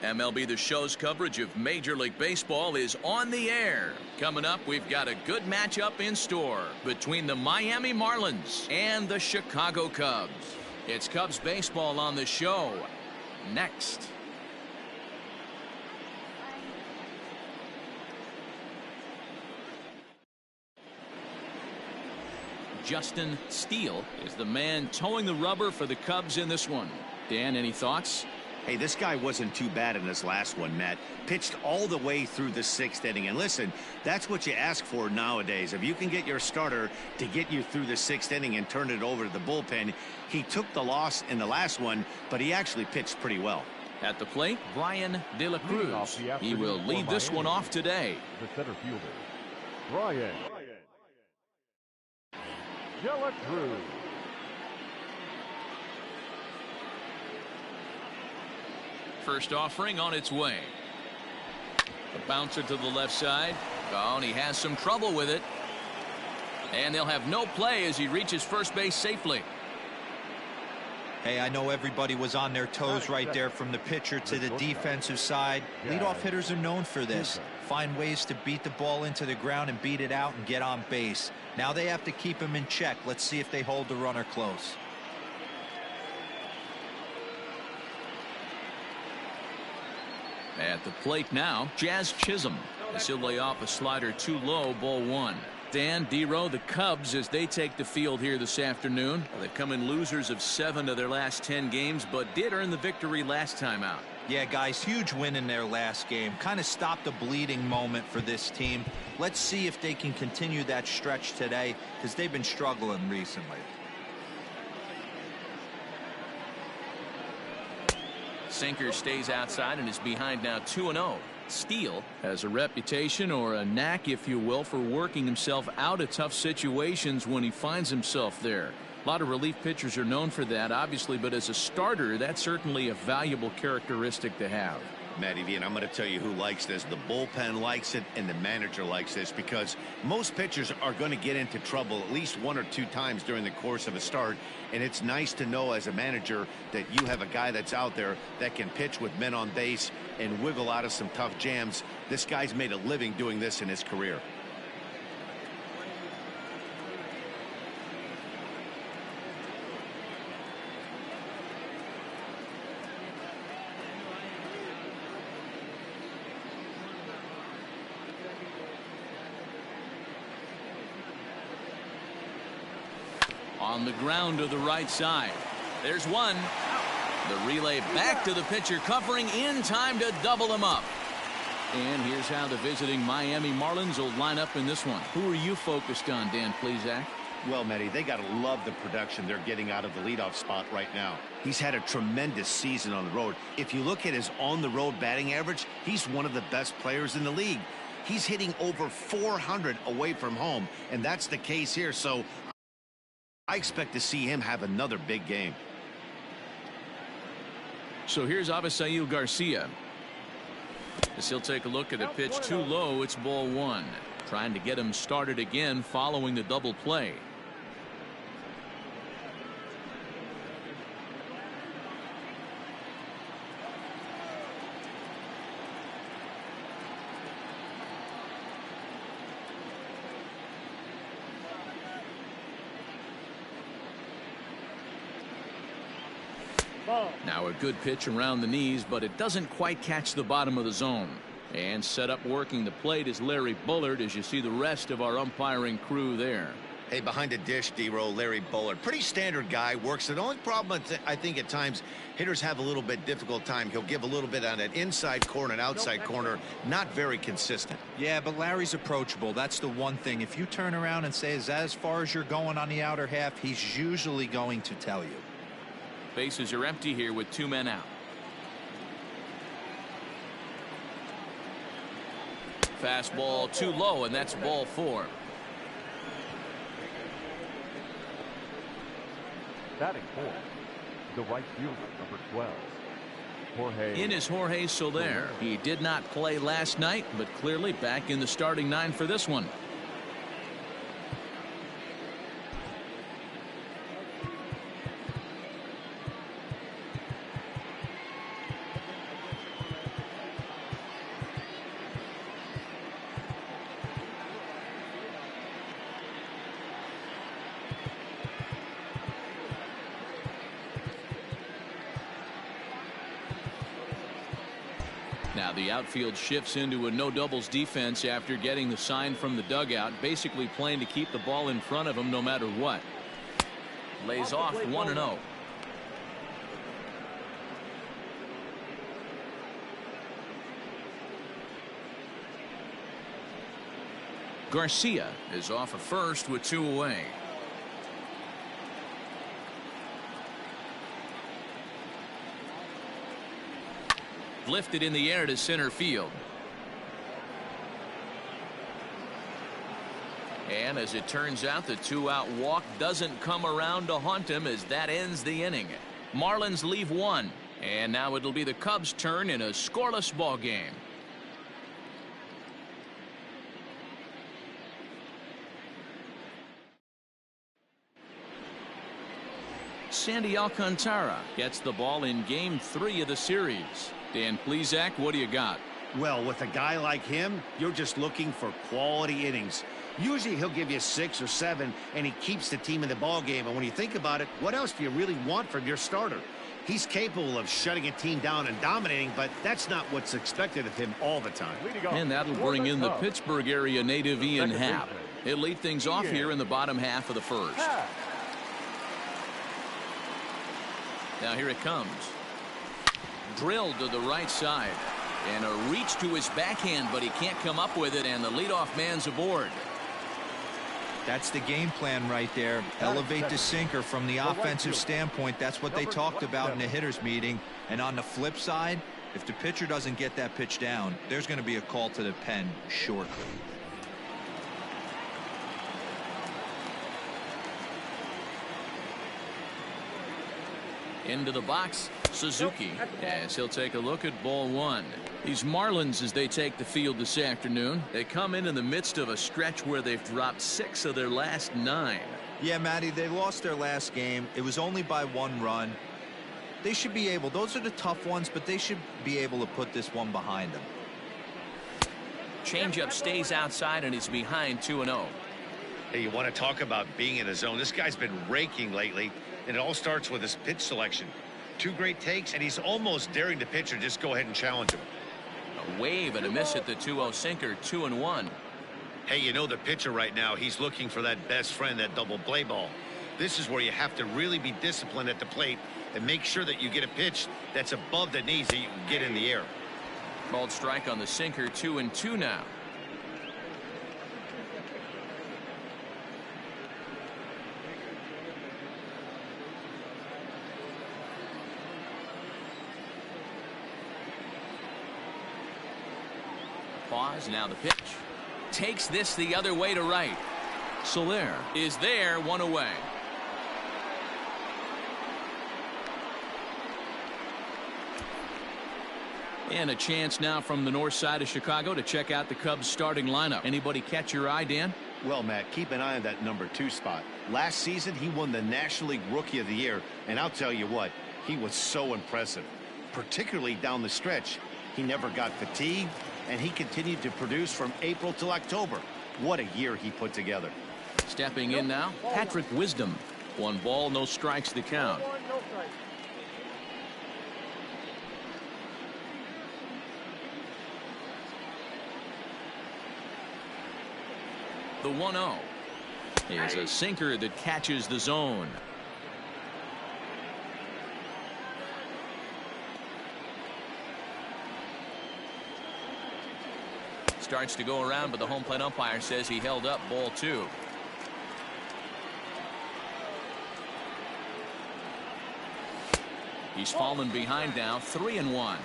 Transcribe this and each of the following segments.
MLB The Show's coverage of Major League Baseball is on the air. Coming up, we've got a good matchup in store between the Miami Marlins and the Chicago Cubs. It's Cubs baseball on the show. Next. Justin Steele is the man towing the rubber for the Cubs in this one. Dan, any thoughts? Hey, this guy wasn't too bad in this last one, Matt. Pitched all the way through the 6th inning. And listen, that's what you ask for nowadays. If you can get your starter to get you through the 6th inning and turn it over to the bullpen, he took the loss in the last one, but he actually pitched pretty well. At the plate, Brian De La Cruz. He will lead this one off today. The center fielder, Brian De La Cruz. First offering on its way. The bouncer to the left side. Oh, and he has some trouble with it. And they'll have no play as he reaches first base safely. Hey, I know everybody was on their toes right there from the pitcher to the defensive side. Leadoff hitters are known for this. Find ways to beat the ball into the ground and beat it out and get on base. Now they have to keep him in check. Let's see if they hold the runner close. At the plate now, Jazz Chisholm. As he'll lay off a slider too low, ball 1. Dan, D-Row, the Cubs, as they take the field here this afternoon. They've come in losers of 7 of their last 10 games, but did earn the victory last time out. Yeah, guys, huge win in their last game. Kind of stopped a bleeding moment for this team. Let's see if they can continue that stretch today, because they've been struggling recently. Sinker stays outside and is behind now 2-0. Steele has a reputation, or a knack if you will, for working himself out of tough situations when he finds himself there. A lot of relief pitchers are known for that, obviously, but as a starter, that's certainly a valuable characteristic to have. Matty V, and I'm going to tell you who likes this. The bullpen likes it, and the manager likes this, because most pitchers are going to get into trouble at least 1 or 2 times during the course of a start, and it's nice to know as a manager that you have a guy that's out there that can pitch with men on base and wiggle out of some tough jams. This guy's made a living doing this in his career. On the ground to the right side. There's one. The relay back to the pitcher, covering in time to double him up. And here's how the visiting Miami Marlins will line up in this one. Who are you focused on, Dan Plesac? Well, Matty, they got to love the production they're getting out of the leadoff spot right now. He's had a tremendous season on the road. If you look at his on-the-road batting average, he's one of the best players in the league. He's hitting over 400 away from home, and that's the case here. So I expect to see him have another big game. So here's Avisail Garcia. As he'll take a look at a pitch too low, it's ball 1. Trying to get him started again following the double play. Now a good pitch around the knees, but it doesn't quite catch the bottom of the zone. And set up working the plate is Larry Bullard, as you see the rest of our umpiring crew there. Hey, behind the dish, D-Row, Larry Bullard. Pretty standard guy, works. The only problem I think at times hitters have a little bit difficult time. He'll give a little bit on that inside corner and outside corner. Not very consistent. Yeah, but Larry's approachable. That's the one thing. If you turn around and say, is that as far as you're going on the outer half, he's usually going to tell you. Bases are empty here with 2 men out. Fastball too low, and that's ball 4. Batting 4, the right fielder, number 12, Jorge. In is Jorge Soler. He did not play last night, but clearly back in the starting 9 for this one. Now the outfield shifts into a no doubles defense after getting the sign from the dugout, basically playing to keep the ball in front of him no matter what. Lays off 1-0. Garcia is off at first with 2 away. Lifted in the air to center field. And as it turns out, the 2-out walk doesn't come around to haunt him as that ends the inning. Marlins leave 1, and now it'll be the Cubs' turn in a scoreless ball game. Sandy Alcantara gets the ball in Game 3 of the series. Dan Plesac, what do you got? Well, with a guy like him, you're just looking for quality innings. Usually he'll give you 6 or 7, and he keeps the team in the ball game. And when you think about it, what else do you really want from your starter? He's capable of shutting a team down and dominating, but that's not what's expected of him all the time. And that'll bring in the Pittsburgh area native Ian Happ. He'll lead things off here in the bottom half of the first. Now here it comes. Drilled to the right side. And a reach to his backhand, but he can't come up with it, and the leadoff man's aboard. That's the game plan right there. Elevate the sinker from the offensive standpoint. That's what they talked about in the hitters meeting. And on the flip side, if the pitcher doesn't get that pitch down, there's going to be a call to the pen shortly. Into the box, Suzuki, as he'll take a look at ball 1. These Marlins, as they take the field this afternoon, they come in the midst of a stretch where they've dropped 6 of their last 9. Yeah, Matty, they lost their last game. It was only by 1 run. They should be able, those are the tough ones, but they should be able to put this one behind them. Changeup stays outside and he's behind 2-0. Hey, you want to talk about being in a zone? This guy's been raking lately. And it all starts with his pitch selection. 2 great takes, and he's almost daring the pitcher just go ahead and challenge him. A wave and a miss at the 2-0 sinker, 2-1. Hey, you know the pitcher right now, he's looking for that best friend, that double play ball. This is where you have to really be disciplined at the plate and make sure that you get a pitch that's above the knees that you can get in the air. Called strike on the sinker, 2-2 now. Pause, now the pitch. Takes this the other way to right. Soler is there, 1 away. And a chance now from the north side of Chicago to check out the Cubs starting lineup. Anybody catch your eye, Dan? Well, Matt, keep an eye on that number 2 spot. Last season, he won the National League Rookie of the Year, and I'll tell you what, he was so impressive, particularly down the stretch. He never got fatigued, and he continued to produce from April till October. What a year he put together. Stepping in now, Patrick Wisdom. 1 ball, no strikes the count. The 1-0 is a sinker that catches the zone. Starts to go around, but the home plate umpire says he held up ball 2. He's fallen behind now, 3-1.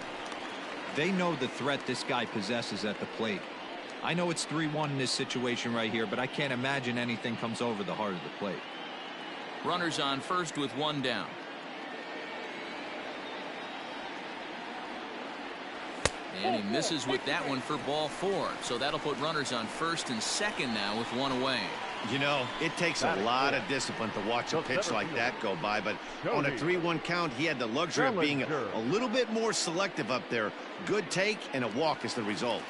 They know the threat this guy possesses at the plate. I know it's 3-1 in this situation right here, but I can't imagine anything comes over the heart of the plate. Runners on first with 1 down. And he misses with that one for ball 4. So that'll put runners on first and second now with 1 away. You know, it takes a lot of discipline to watch a pitch like that go by, but on a 3-1 count, he had the luxury of being a little bit more selective up there. Good take and a walk is the result.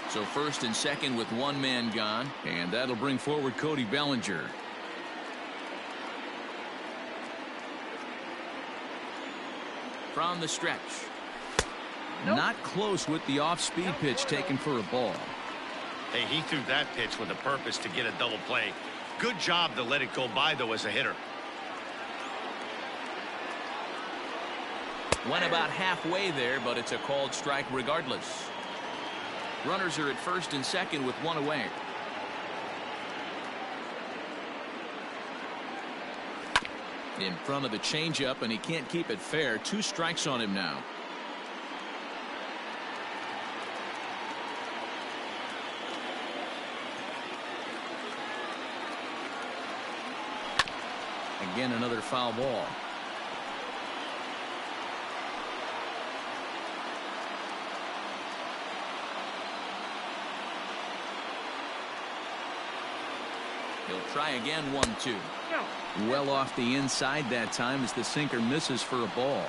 So first and second with 1 man gone, and that'll bring forward Cody Bellinger. From the stretch. Not close with the off-speed pitch taken for a ball. Hey, he threw that pitch with a purpose to get a double play. Good job to let it go by, though, as a hitter. Went about halfway there, but it's a called strike regardless. Runners are at first and second with one away. In front of the changeup, and he can't keep it fair. 2 strikes on him now. Again, another foul ball. He'll try again, 1-2. Well off the inside that time as the sinker misses for a ball.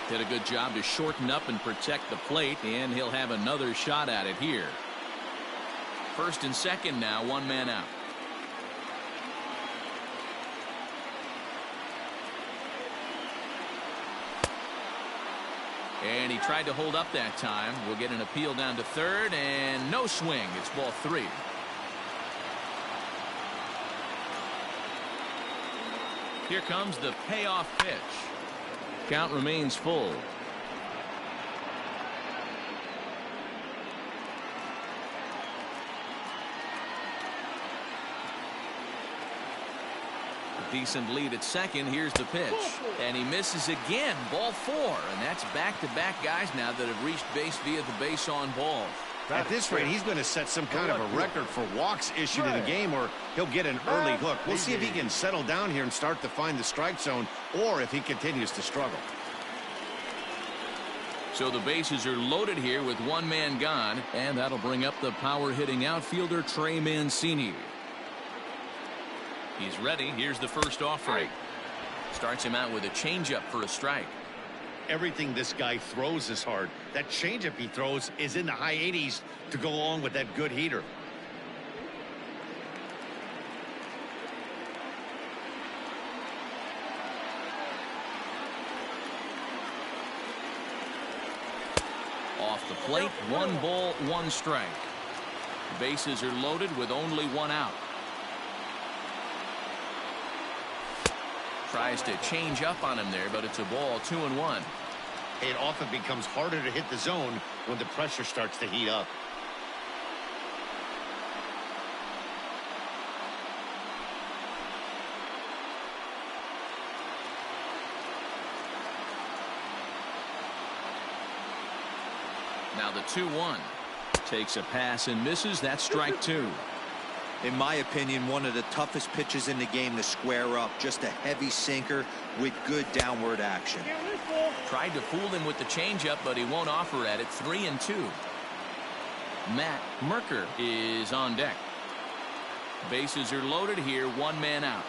Did a good job to shorten up and protect the plate, and he'll have another shot at it here. First and second now, 1 man out. And he tried to hold up that time. We'll get an appeal down to third, and no swing. It's ball 3. Here comes the payoff pitch. Count remains full. Decent lead at second. Here's the pitch, and he misses again. Ball 4, and that's back-to-back guys now that have reached base via the base on ball. At this rate, he's going to set some kind of a record for walks issued in a game, or he'll get an early hook. We'll see if he can settle down here and start to find the strike zone, or if he continues to struggle. So the bases are loaded here with 1 man gone, and that'll bring up the power-hitting outfielder Trey Mancini. He's ready. Here's the first offering. Starts him out with a changeup for a strike. Everything this guy throws is hard. That changeup he throws is in the high 80s to go along with that good heater. Off the plate, 1 ball, 1 strike. Bases are loaded with only 1 out. Tries to change up on him there, but it's a ball, 2-1. It often becomes harder to hit the zone when the pressure starts to heat up. Now the 2-1. Takes a pass and misses. That's strike 2. In my opinion, one of the toughest pitches in the game to square up. Just a heavy sinker with good downward action. Tried to fool him with the changeup, but he won't offer at it. 3-2. Matt Merker is on deck. Bases are loaded here. 1 man out.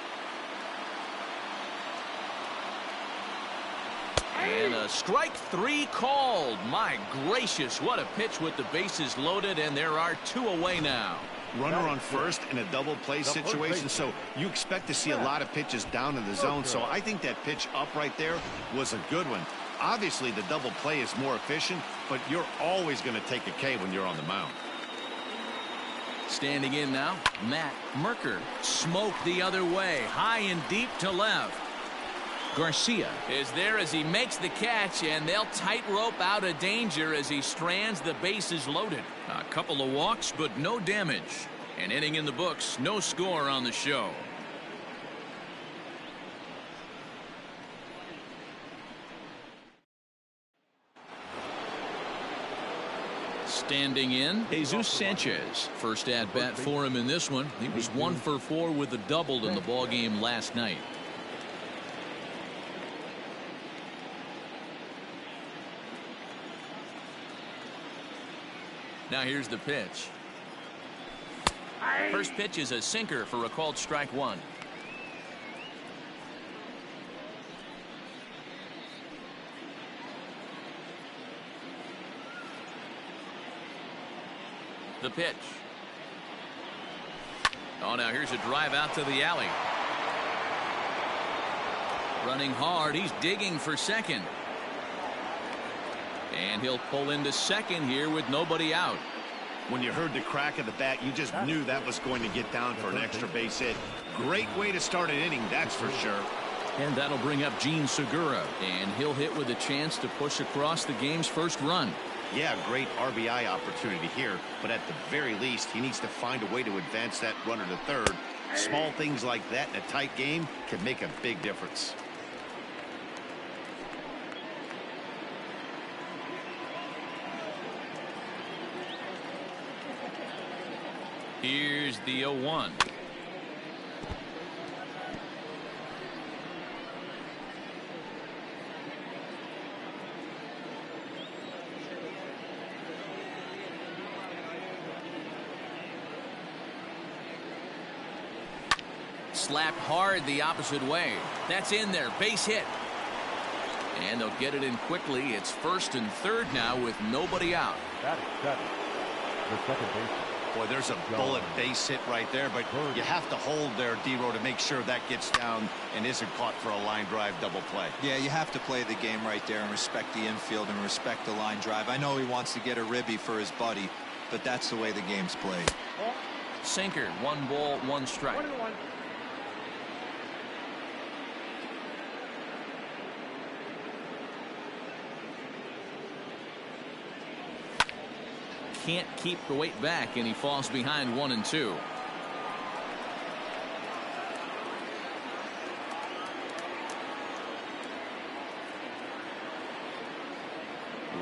And a strike 3 called. My gracious, what a pitch with the bases loaded, and there are 2 away now. Runner on first in a double play situation, so you expect to see a lot of pitches down in the zone. So I think that pitch up right there was a good one. Obviously, the double play is more efficient, but you're always going to take a K when you're on the mound. Standing in now, Matt Merker. Smoked the other way, high and deep to left. Garcia is there as he makes the catch, and they'll tightrope out of danger as he strands the bases loaded. A couple of walks, but no damage. An inning in the books, no score on the show. Standing in, Jesus Sanchez. First at bat for him in this one. He was 1 for 4 with a double in the ballgame last night. Now here's the pitch. First pitch is a sinker for a called strike 1. The pitch. Oh, now here's a drive out to the alley. Running hard. He's digging for second. And he'll pull into second here with nobody out. When you heard the crack of the bat, you just knew that was going to get down for an extra base hit. Great way to start an inning, that's for sure. And that'll bring up Gene Segura. And he'll hit with a chance to push across the game's first run. Yeah, great RBI opportunity here. But at the very least, he needs to find a way to advance that runner to third. Small things like that in a tight game can make a big difference. Here's the 0-1. Slapped hard the opposite way. That's in there. Base hit. And they'll get it in quickly. It's first and third now with nobody out. That is seven. The second baseman. Boy, there's a bullet base hit right there, but you have to hold there, D-Row, to make sure that gets down and isn't caught for a line drive double play. Yeah, you have to play the game right there and respect the infield and respect the line drive. I know he wants to get a ribby for his buddy, but that's the way the game's played. Sinker, 1 ball, 1 strike. Can't keep the weight back, and he falls behind 1 and 2.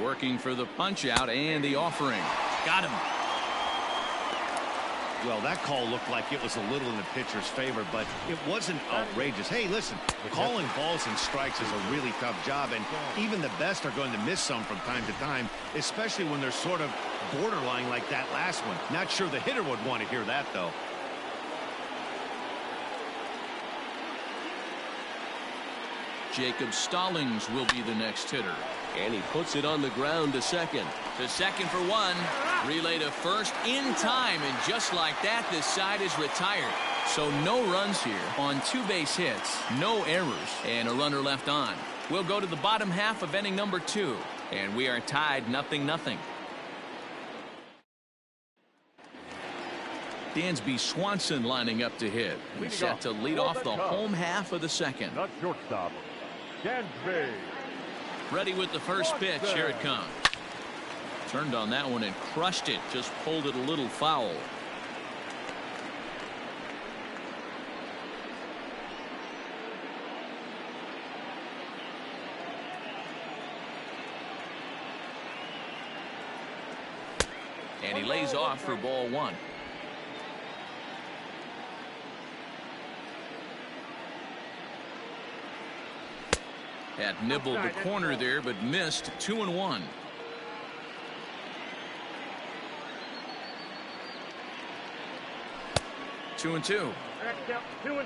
Working for the punch out and the offering. Got him. Well, that call looked like it was a little in the pitcher's favor, but it wasn't outrageous. Hey, listen, calling balls and strikes is a really tough job, and even the best are going to miss some from time to time, especially when they're sort of borderline like that last one. Not sure the hitter would want to hear that, though. Jacob Stallings will be the next hitter. And he puts it on the ground to second. To second for 1. Relay to first in time, and just like that, this side is retired. So no runs here on 2 base hits, no errors, and a runner left on. We'll go to the bottom half of inning number 2, and we are tied 0-0. Dansby Swanson lining up to hit. He's set to lead off the home half of the second. Not shortstop. Dansby. Ready with the first pitch. Here it comes. Turned on that one and crushed it. Just pulled it a little foul. And he lays off for ball 1. Had nibbled the corner there, but missed. 2-1. Two and two. 2-2.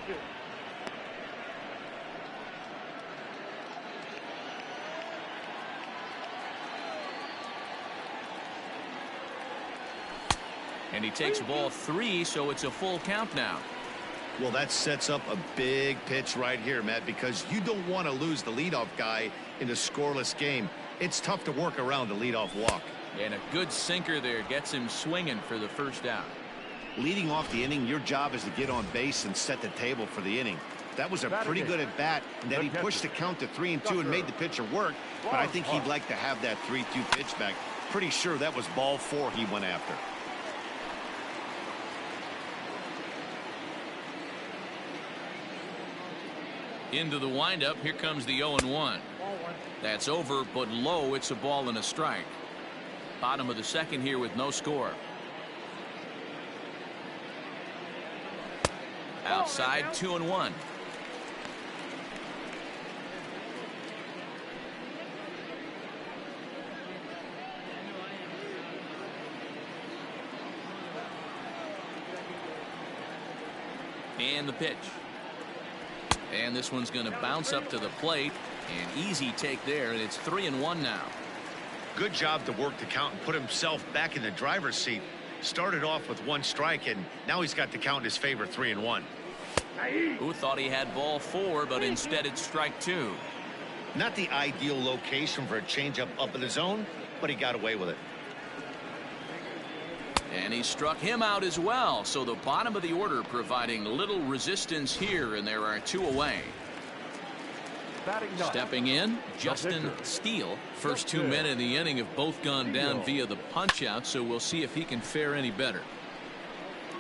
And he takes ball 3, so it's a full count now. Well, that sets up a big pitch right here, Matt, because you don't want to lose the leadoff guy in a scoreless game. It's tough to work around a leadoff walk. And a good sinker there gets him swinging for the first out. Leading off the inning, your job is to get on base and set the table for the inning. That was a pretty good at bat, and that he pushed the count to 3-2 and made the pitcher work, but I think he'd like to have that 3-2 pitch back. Pretty sure that was ball 4 he went after. Into the windup. Here comes the 0-1. That's over, but low. It's a ball and a strike. Bottom of the second here with no score. Outside, 2-1. And the pitch. And this one's going to bounce up to the plate. An easy take there, and it's 3-1 now. Good job to work the count and put himself back in the driver's seat. Started off with 1 strike, and now he's got to count his favor 3-1. Who thought he had ball 4, but instead it's strike 2. Not the ideal location for a changeup up in the zone, but he got away with it. And he struck him out as well. So the bottom of the order providing little resistance here, and there are 2 away. Stepping in, Justin Steele. First 2 men in the inning have both gone down via the punch out, so we'll see if he can fare any better.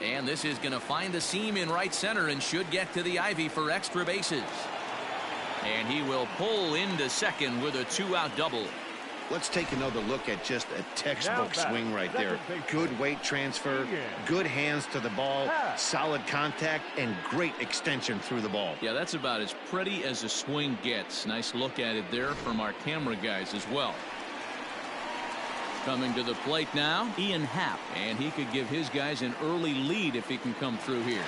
And this is going to find the seam in right center and should get to the ivy for extra bases. And he will pull into second with a 2-out double. Let's take another look at just a textbook swing right there. Good weight transfer, good hands to the ball, solid contact, and great extension through the ball. Yeah, that's about as pretty as a swing gets. Nice look at it there from our camera guys as well. Coming to the plate now, Ian Happ, and he could give his guys an early lead if he can come through here.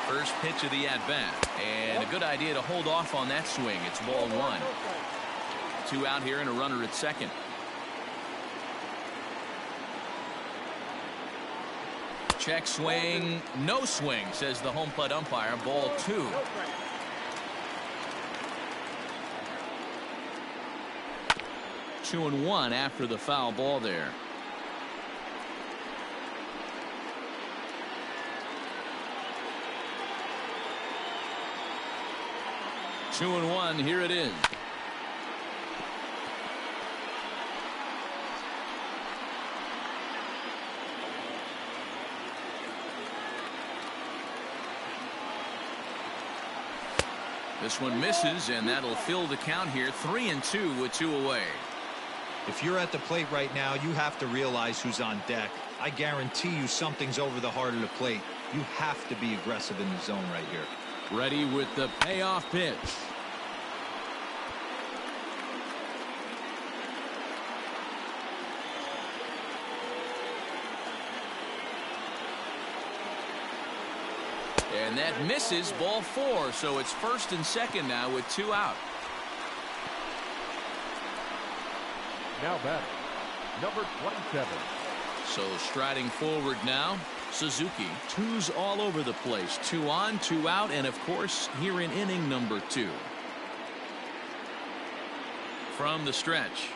First pitch of the at-bat, and a good idea to hold off on that swing. It's ball 1. 2 out here and a runner at second. Check swing, no swing, says the home plate umpire. Ball 2. Two and 1 after the foul ball there. Two and 1, here it is. This one misses, and that'll fill the count here. 3-2 with 2 away. If you're at the plate right now, you have to realize who's on deck. I guarantee you something's over the heart of the plate. You have to be aggressive in the zone right here. Ready with the payoff pitch. And that misses, ball 4. So it's first and second now with 2 out. Now batting, number 27. So striding forward now, Suzuki. 2s all over the place. 2 on, 2 out, and of course here in inning number 2. From the stretch.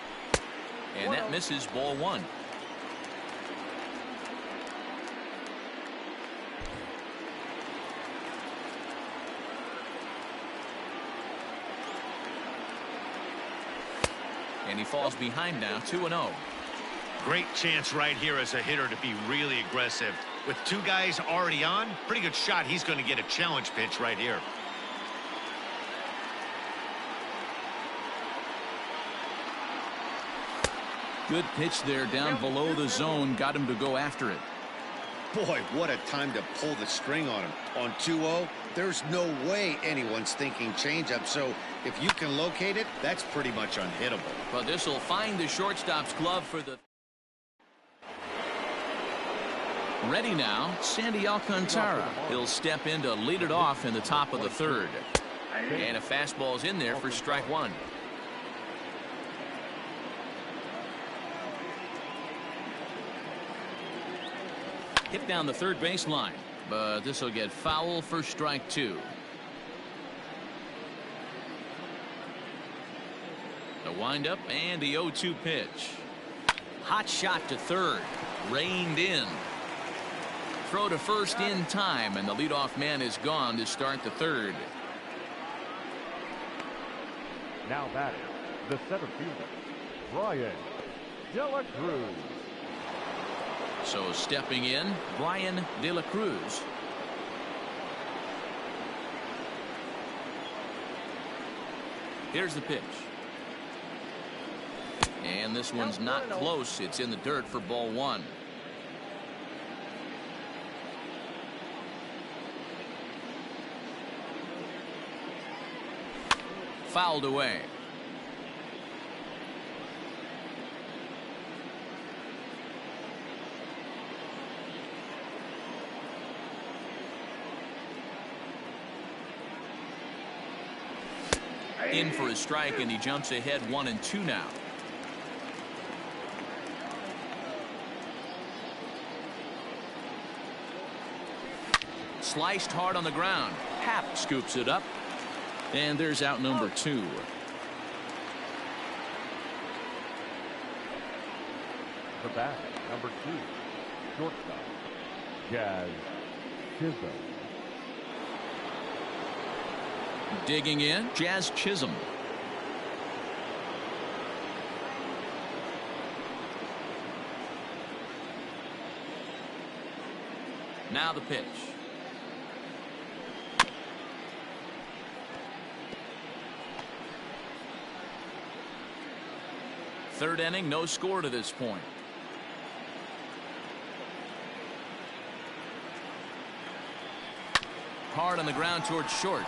And that misses, ball 1. And he falls behind now, 2-0. Great chance right here as a hitter to be really aggressive. With 2 guys already on, pretty good shot. He's going to get a challenge pitch right here. Good pitch there down below the zone. Got him to go after it. Boy, what a time to pull the string on him. On 2-0, there's no way anyone's thinking changeup. So if you can locate it, that's pretty much unhittable. But this will find the shortstop's glove for the... Ready now, Sandy Alcantara. He'll step in to lead it off in the top of the 3rd. And a fastball's in there for strike 1. Hit down the 3rd baseline, but this will get foul for strike 2. The windup and the 0-2 pitch. Hot shot to 3rd, reined in. Throw to first in time, and the leadoff man is gone to start the 3rd. Now batting, the center fielder, Brian De La Cruz. So stepping in, Brian De La Cruz. Here's the pitch. And this one's not close. It's in the dirt for ball 1. Fouled away. In for a strike, and he jumps ahead 1-2 now. Sliced hard on the ground. Happ scoops it up. And there's out number 2. The bat, number 2, shortstop, Jazz Chisholm. Digging in, Jazz Chisholm. Now the pitch. Third inning, no score to this point. Hard on the ground towards short.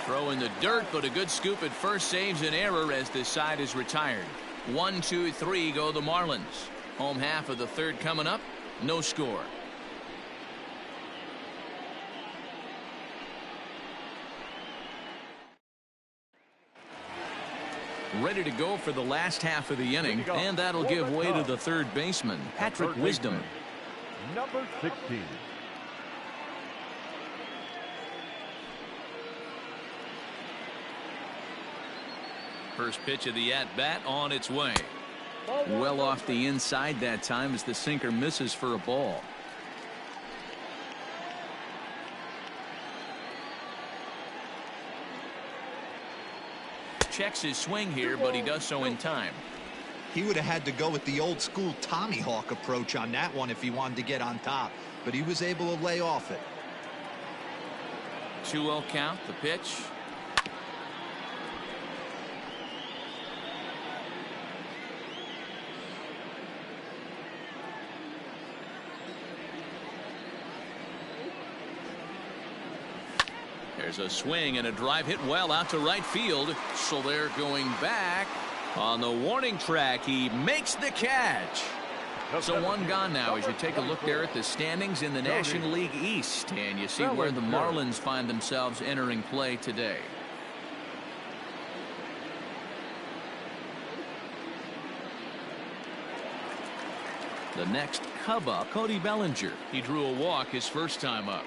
Throw in the dirt, but a good scoop at first saves an error as this side is retired. 1, 2, 3 go the Marlins. Home half of the third coming up. No score. Ready to go for the last half of the inning, and that'll give way to the third baseman, Patrick Wisdom. Number 16. First pitch of the at-bat on its way. Well off the inside that time as the sinker misses for a ball. Checks his swing here, but he does so in time. He would have had to go with the old school Tommy Hawk approach on that one if he wanted to get on top, but he was able to lay off it. 2-0 count, the pitch. There's a swing and a drive hit well out to right field. So they're going back on the warning track. He makes the catch. So one gone now as you take a look there at the standings in the National League East, and you see where the Marlins find themselves entering play today. The next Cub up, Cody Bellinger. He drew a walk his first time up.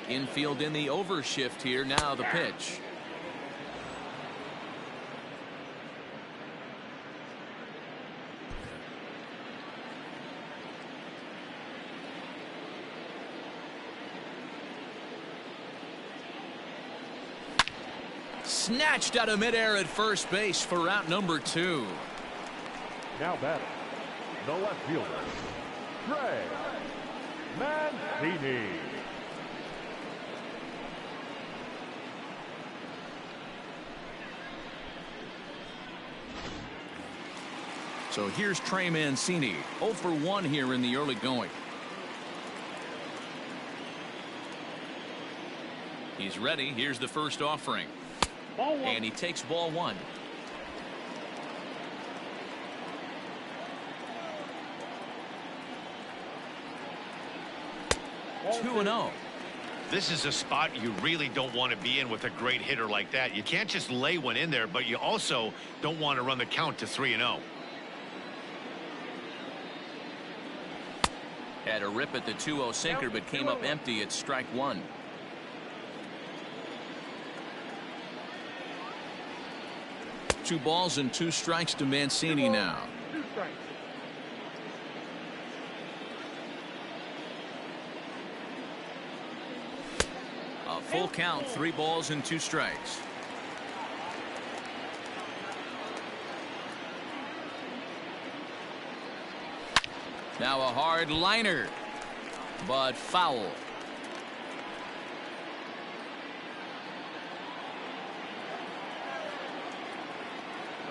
Infield in the overshift here. Now the pitch. Snatched out of midair at first base for out number 2. Now batting, the left fielder, Trey Mancini. So here's Trey Mancini, 0 for 1 here in the early going. He's ready. Here's the first offering. And he takes ball 1. Two and 0. This is a spot you really don't want to be in with a great hitter like that. You can't just lay one in there, but you also don't want to run the count to 3-0. Had a rip at the 2-0 sinker, but came up empty at strike 1. Two balls and 2 strikes to Mancini now. A full count, 3 balls and 2 strikes. Now a hard liner, but foul.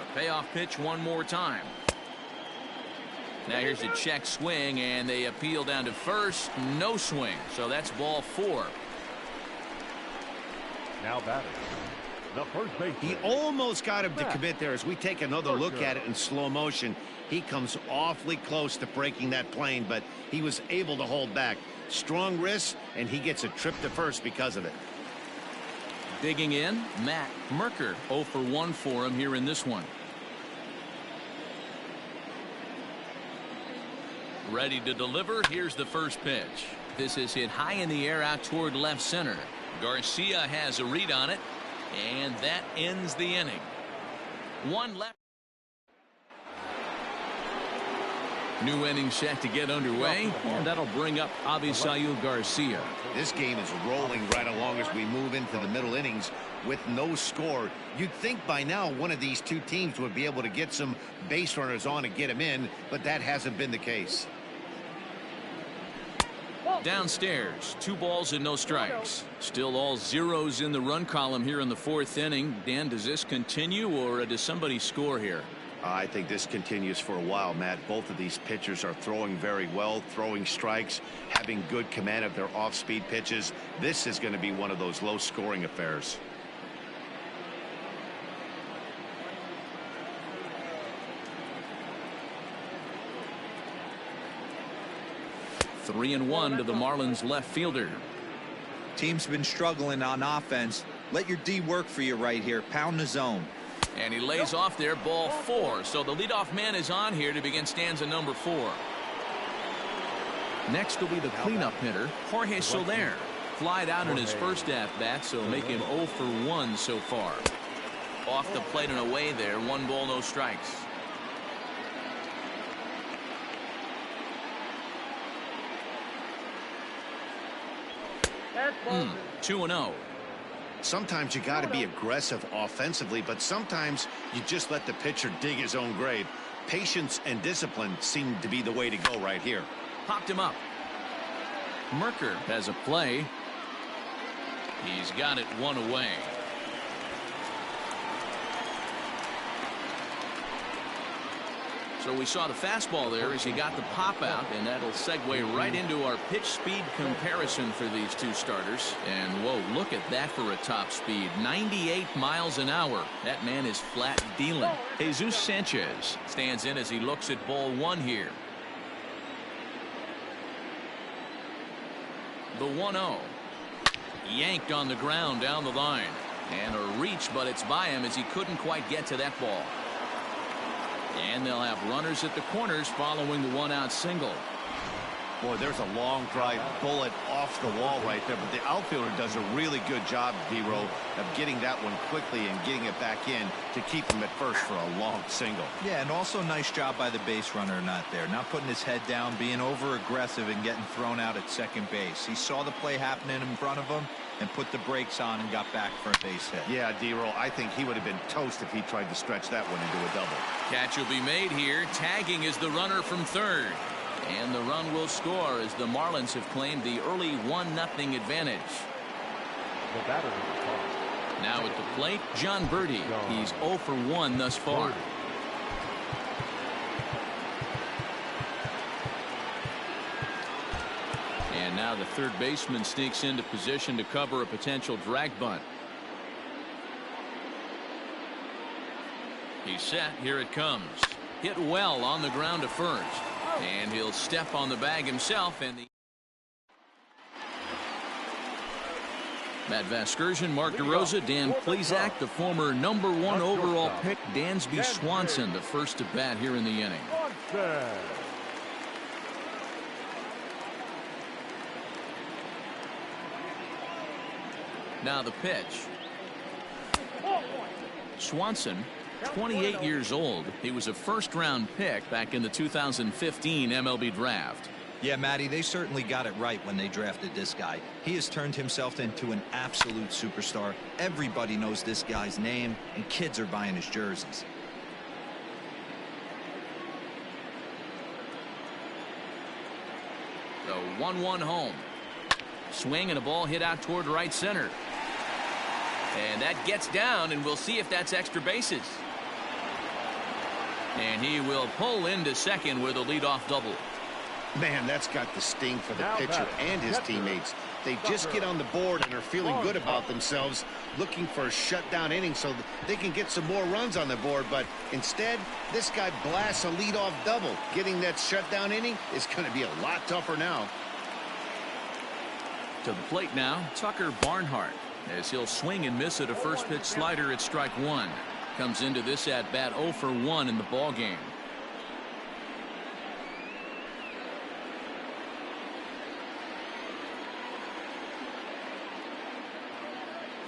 A payoff pitch one more time. Now here's a check swing, and they appeal down to first. No swing, so that's ball 4. Now batting, the first baseman. He almost got him to commit there. As we take another look at it in slow motion, he comes awfully close to breaking that plane, but he was able to hold back. Strong wrist, and he gets a trip to first because of it. Digging in, Matt Merker, 0 for 1 for him here in this one. Ready to deliver. Here's the first pitch. This is hit high in the air out toward left center. Garcia has a read on it, and that ends the inning. One left. New inning set to get underway, and that'll bring up Avisail Garcia. This game is rolling right along as we move into the middle innings with no score. You'd think by now one of these two teams would be able to get some base runners on and get them in, but that hasn't been the case. Downstairs, 2 balls and no strikes. Still all zeros in the run column here in the 4th inning. Dan, does this continue, or does somebody score here? I think this continues for a while, Matt. Both of these pitchers are throwing very well, throwing strikes, having good command of their off-speed pitches. This is going to be one of those low-scoring affairs. Three and one to the Marlins left fielder. Team's been struggling on offense. Let your D work for you right here. Pound the zone. And he lays off there, ball 4. So the leadoff man is on here to begin stanza number 4. Next will be the cleanup hitter, Jorge Soler. Flied out in his first at-bat, so make him 0 for 1 so far. Off the plate and away there, 1 ball, no strikes. Mm. 2-0. Sometimes you got to be aggressive offensively, but sometimes you just let the pitcher dig his own grave. Patience and discipline seem to be the way to go right here. Popped him up. Merker has a play. He's got it 1 away. So we saw the fastball there as he got the pop out, and that'll segue right into our pitch speed comparison for these two starters. And whoa, look at that for a top speed. 98 miles an hour. That man is flat dealing. Jesus Sanchez stands in as he looks at ball 1 here. The 1-0. Yanked on the ground down the line. And a reach, but it's by him as he couldn't quite get to that ball. And they'll have runners at the corners following the 1-out single. Boy, there's a long drive bullet off the wall right there, but the outfielder does a really good job, D-Row, of getting that one quickly and getting it back in to keep him at first for a long single. Yeah, and also nice job by the base runner not there, not putting his head down, being over aggressive and getting thrown out at second base. He saw the play happening in front of him and put the brakes on and got back for a base hit. Yeah, D-Row, I think he would have been toast if he tried to stretch that one into a double. Catch will be made here. Tagging is the runner from third. And the run will score as the Marlins have claimed the early 1-0 advantage. The batter is the top. Now at the plate, John Birdie. He's 0 for 1 thus far. And now the third baseman sneaks into position to cover a potential drag bunt. He's set. Here it comes. Hit well on the ground to first. And he'll step on the bag himself. And the Matt Vasgersian, Mark DeRosa, Dan Plesac, the former #1 overall pick, Dansby Swanson, the first to bat here in the inning. Now the pitch. Swanson, 28 years old. He was a first-round pick back in the 2015 MLB draft. Yeah, Matty, they certainly got it right when they drafted this guy. He has turned himself into an absolute superstar. Everybody knows this guy's name, and kids are buying his jerseys. The 1-1 home. Swing and a ball hit out toward right center. And that gets down, and we'll see if that's extra bases. And he will pull into second with a leadoff double. Man, that's got the sting for the pitcher and his teammates. They just get on the board and are feeling good about themselves, looking for a shutdown inning so they can get some more runs on the board. But instead, this guy blasts a leadoff double. Getting that shutdown inning is going to be a lot tougher now. To the plate now, Tucker Barnhart, as he'll swing and miss at a first pitch slider at strike 1. Comes into this at bat 0 for 1 in the ball game.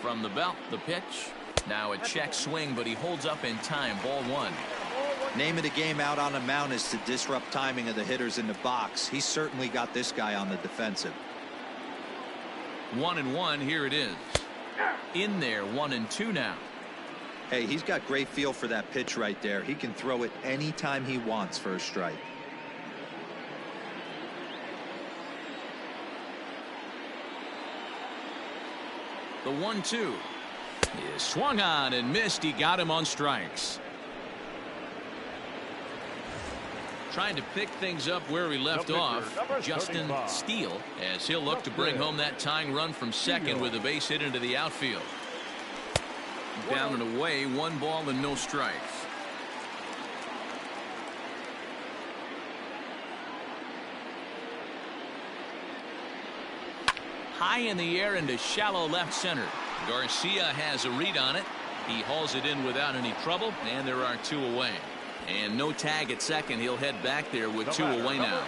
From the belt, the pitch. Now a check swing, but he holds up in time. Ball 1. Name of the game out on the mound is to disrupt timing of the hitters in the box. He's certainly got this guy on the defensive. 1-1. Here it is. In there. 1-2 now. Hey, he's got great feel for that pitch right there. He can throw it anytime he wants for a strike. The 1-2 is swung on and missed. He got him on strikes. Trying to pick things up where we left off. Justin Steele, as he'll look to bring home that tying run from second with a base hit into the outfield. Down and away, 1 ball and no strikes. High in the air into shallow left center. Garcia has a read on it. He hauls it in without any trouble, and there are 2 away. And no tag at second. He'll head back there with 2 away now.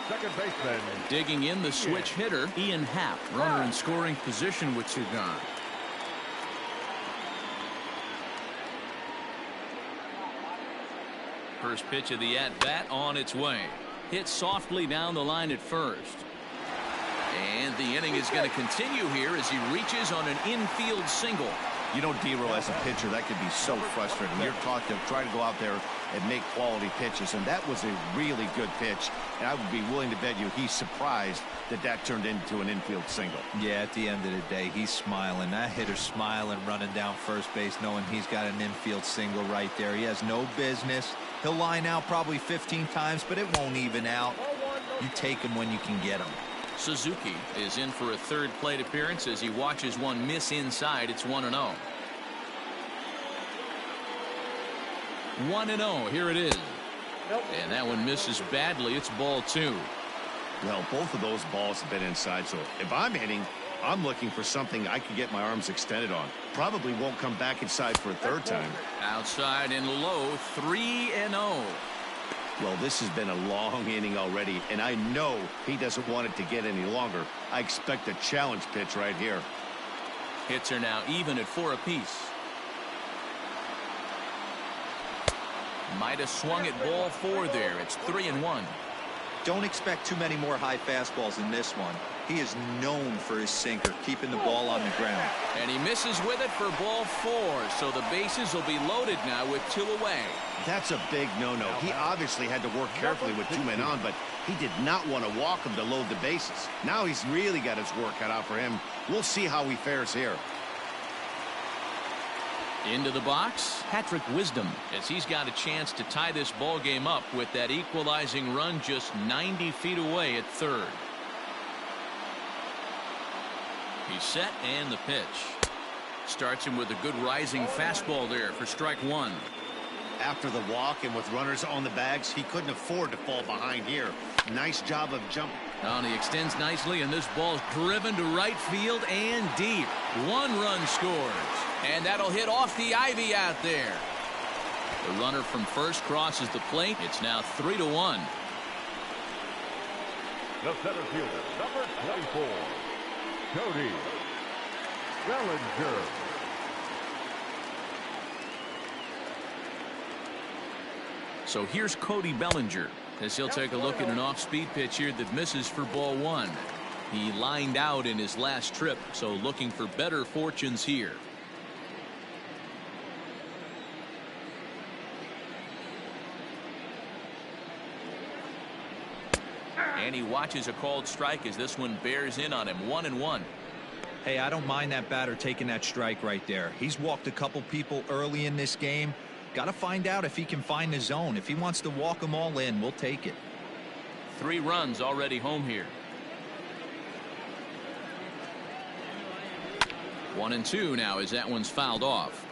Second baseman. Digging in the switch hitter, Ian Happ. Runner in scoring position with 2 gone. First pitch of the at-bat on its way. Hit softly down the line at first. And the inning is going to continue here as he reaches on an infield single. You know, D-Row, as a pitcher, that could be so frustrating. You're taught to try to go out there and make quality pitches, and that was a really good pitch. And I would be willing to bet you he's surprised that that turned into an infield single. Yeah, at the end of the day, he's smiling. That hitter's smiling, running down first base, knowing he's got an infield single right there. He has no business. He'll line out probably 15 times, but it won't even out. You take him when you can get him. Suzuki is in for a 3rd plate appearance as he watches one miss inside. It's 1-0. 1-0. Here it is. And that one misses badly. It's ball 2. Well, both of those balls have been inside, so if I'm hitting, I'm looking for something I can get my arms extended on. Probably won't come back inside for a 3rd time. Outside and low. 3-0. Well, this has been a long inning already, and I know he doesn't want it to get any longer. I expect a challenge pitch right here. Hits are now even at 4 apiece. Might have swung at ball 4 there. It's 3-1. Don't expect too many more high fastballs in this one. He is known for his sinker, keeping the ball on the ground. And he misses with it for ball 4, so the bases will be loaded now with 2 away. That's a big no-no. He obviously had to work carefully with 2 men on, but he did not want to walk him to load the bases. Now he's really got his work cut out for him. We'll see how he fares here. Into the box, Patrick Wisdom, as he's got a chance to tie this ball game up with that equalizing run just 90 feet away at 3rd. He's set, and the pitch. Starts him with a good rising fastball there for strike 1. After the walk and with runners on the bags, he couldn't afford to fall behind here. Nice job of jumping. And he extends nicely, and this ball's driven to right field and deep. 1 run scores, and that'll hit off the ivy out there. The runner from first crosses the plate. It's now 3-1. The center fielder, number 24, Cody Bellinger. So here's Cody Bellinger as he'll take a look at an off-speed pitch here that misses for ball 1. He lined out in his last trip, so looking for better fortunes here. And he watches a called strike as this one bears in on him. 1-1. Hey, I don't mind that batter taking that strike right there. He's walked a couple people early in this game. Got to find out if he can find the zone. If he wants to walk them all in, we'll take it. 3 runs already home here. 1-2 now as that one's fouled off.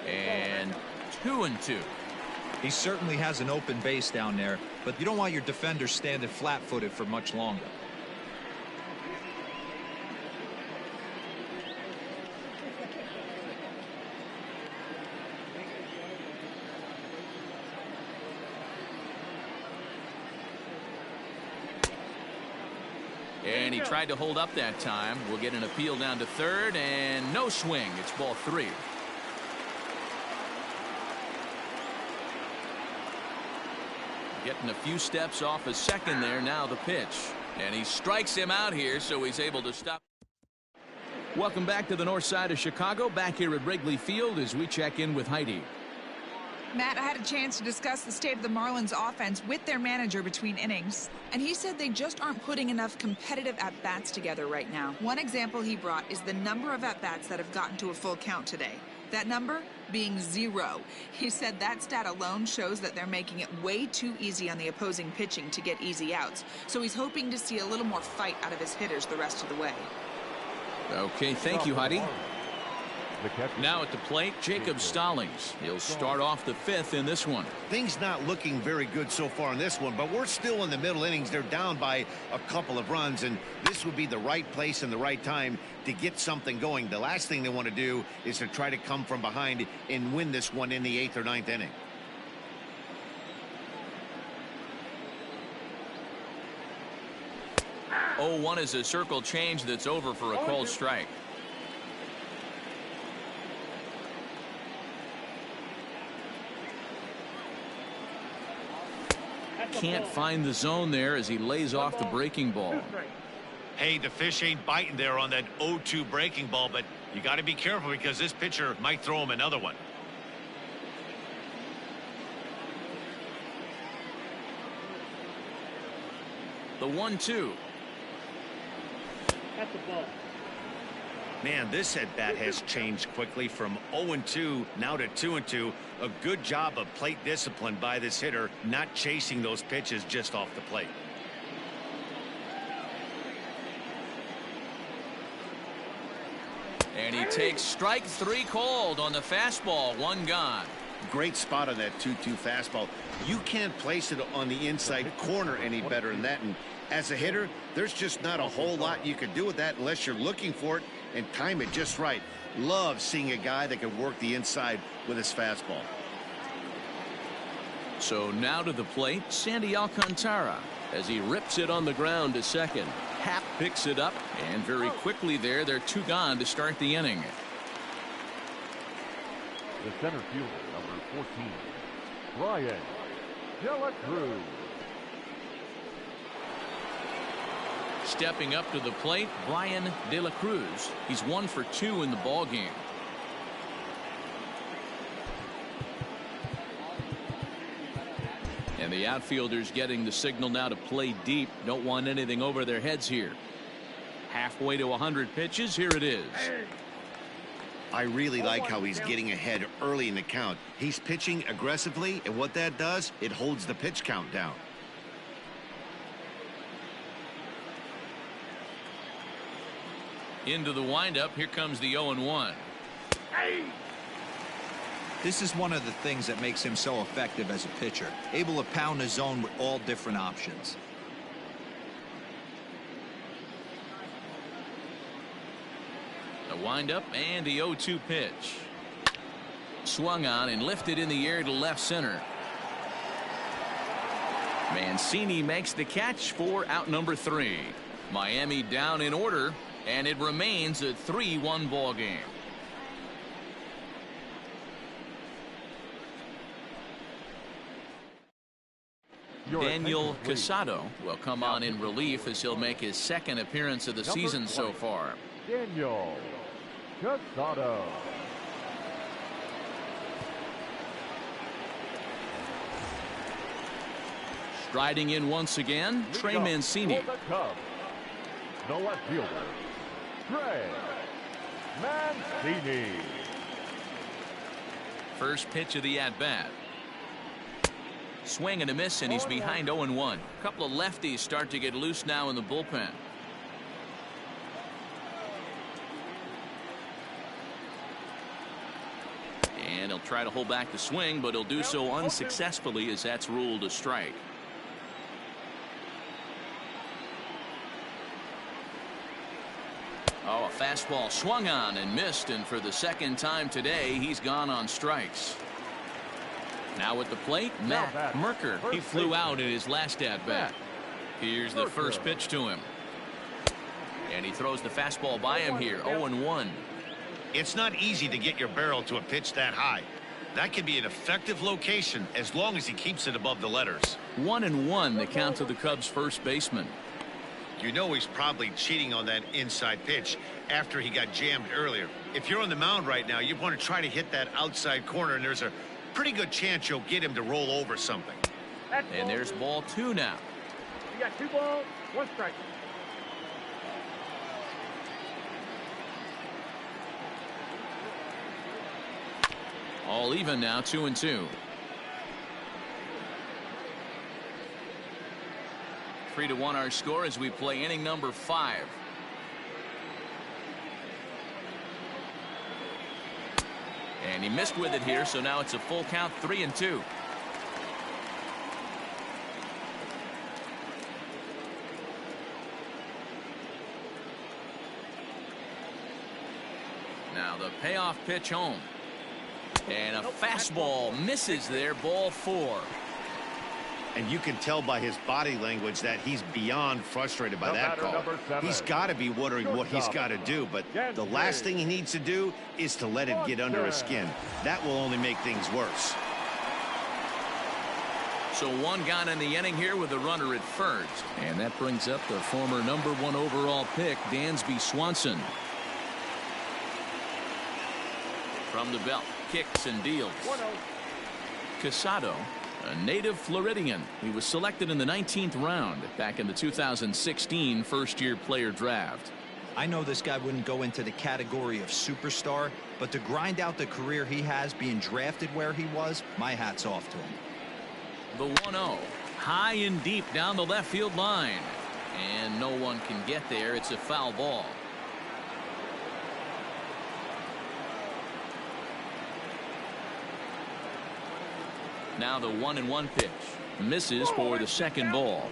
And 2-2. He certainly has an open base down there, but you don't want your defender standing flat-footed for much longer. And he tried to hold up that time. We'll get an appeal down to third, and no swing. It's ball 3. Getting a few steps off a second there. Now the pitch. And he strikes him out here, so he's able to stop. Welcome back to the north side of Chicago. Back here at Wrigley Field as we check in with Heidi. Matt, I had a chance to discuss the state of the Marlins offense with their manager between innings, and he said they just aren't putting enough competitive at-bats together right now. One example he brought is the number of at-bats that have gotten to a full count today. That number being 0. He said that stat alone shows that they're making it way too easy on the opposing pitching to get easy outs. So he's hoping to see a little more fight out of his hitters the rest of the way. Okay, thank you, Heidi. Now at the plate, Jacob Stallings. He'll start off the 5th in this one. Things not looking very good so far in this one, but we're still in the middle innings. They're down by a couple of runs, and this would be the right place and the right time to get something going. The last thing they want to do is to try to come from behind and win this one in the 8th or 9th inning. Oh, 1 is a circle change that's over for a called strike. Can't find the zone there as he lays off the breaking ball. Hey, the fish ain't biting there on that 0-2 breaking ball, but you got to be careful because this pitcher might throw him another one. The 1-2. That's the ball. Man, this at bat has changed quickly from 0-2 now to 2-2. A good job of plate discipline by this hitter, not chasing those pitches just off the plate. And he takes strike 3 called on the fastball. 1 gone. Great spot on that 2-2 fastball. You can't place it on the inside corner any better than that. And as a hitter, there's just not a whole lot you can do with that unless you're looking for it and time it just right. Love seeing a guy that can work the inside with his fastball. So now to the plate, Sandy Alcantara as he rips it on the ground to second. Happ picks it up, and very quickly there, they're 2 gone to start the inning. The center fielder, number 14, Brian De La Cruz. Stepping up to the plate, Brian De La Cruz. He's 1 for 2 in the ball game. And the outfielders getting the signal now to play deep. Don't want anything over their heads here. Halfway to 100 pitches. Here it is. I really like how he's getting ahead early in the count. He's pitching aggressively, and what that does, it holds the pitch count down. Into the windup. Here comes the 0-1. This is one of the things that makes him so effective as a pitcher, able to pound the zone with all different options. The windup and the 0-2 pitch. Swung on and lifted in the air to left center. Mancini makes the catch for out number 3. Miami down in order, and it remains a 3-1 ball game. Daniel Casado will come on in relief as he'll make his 2nd appearance of the season so far. Daniel Casado. Striding in once again, Trey Mancini. For the Cubs, the left fielder, Trey Mancini. First pitch of the at-bat. Swing and a miss, and he's behind 0-1. A couple of lefties start to get loose now in the bullpen. And he'll try to hold back the swing, but he'll do so unsuccessfully as that's ruled a strike. Oh, a fastball swung on and missed, and for the 2nd time today, he's gone on strikes. Now at the plate, Matt Merker. He flew out in his last at-bat. Here's the first pitch to him. And he throws the fastball by him here. 0-1. It's not easy to get your barrel to a pitch that high. That can be an effective location as long as he keeps it above the letters. 1-1 the count to the Cubs first baseman. You know he's probably cheating on that inside pitch after he got jammed earlier. If you're on the mound right now, you want to try to hit that outside corner, and there's a pretty good chance you'll get him to roll over something. And there's ball 2 now. You got 2 balls, 1 strike. All even now, 2-2. 3-1 our score as we play inning number 5. And he missed with it here, so now it's a full count, 3-2. Now the payoff pitch home. And a fastball misses there, ball 4. And you can tell by his body language that he's beyond frustrated by that call. He's got to be wondering what he's got to do, but the last thing he needs to do is to let it get under his skin. That will only make things worse. So 1 gone in the inning here with a runner at first. And that brings up the former #1 overall pick, Dansby Swanson. From the belt, kicks and deals. Casado, a native Floridian. He was selected in the 19th round back in the 2016 first-year player draft. I know this guy wouldn't go into the category of superstar, but to grind out the career he has being drafted where he was, my hat's off to him. The 1-0, high and deep down the left field line. And no one can get there. It's a foul ball. Now the 1-1 pitch. Misses for the second ball.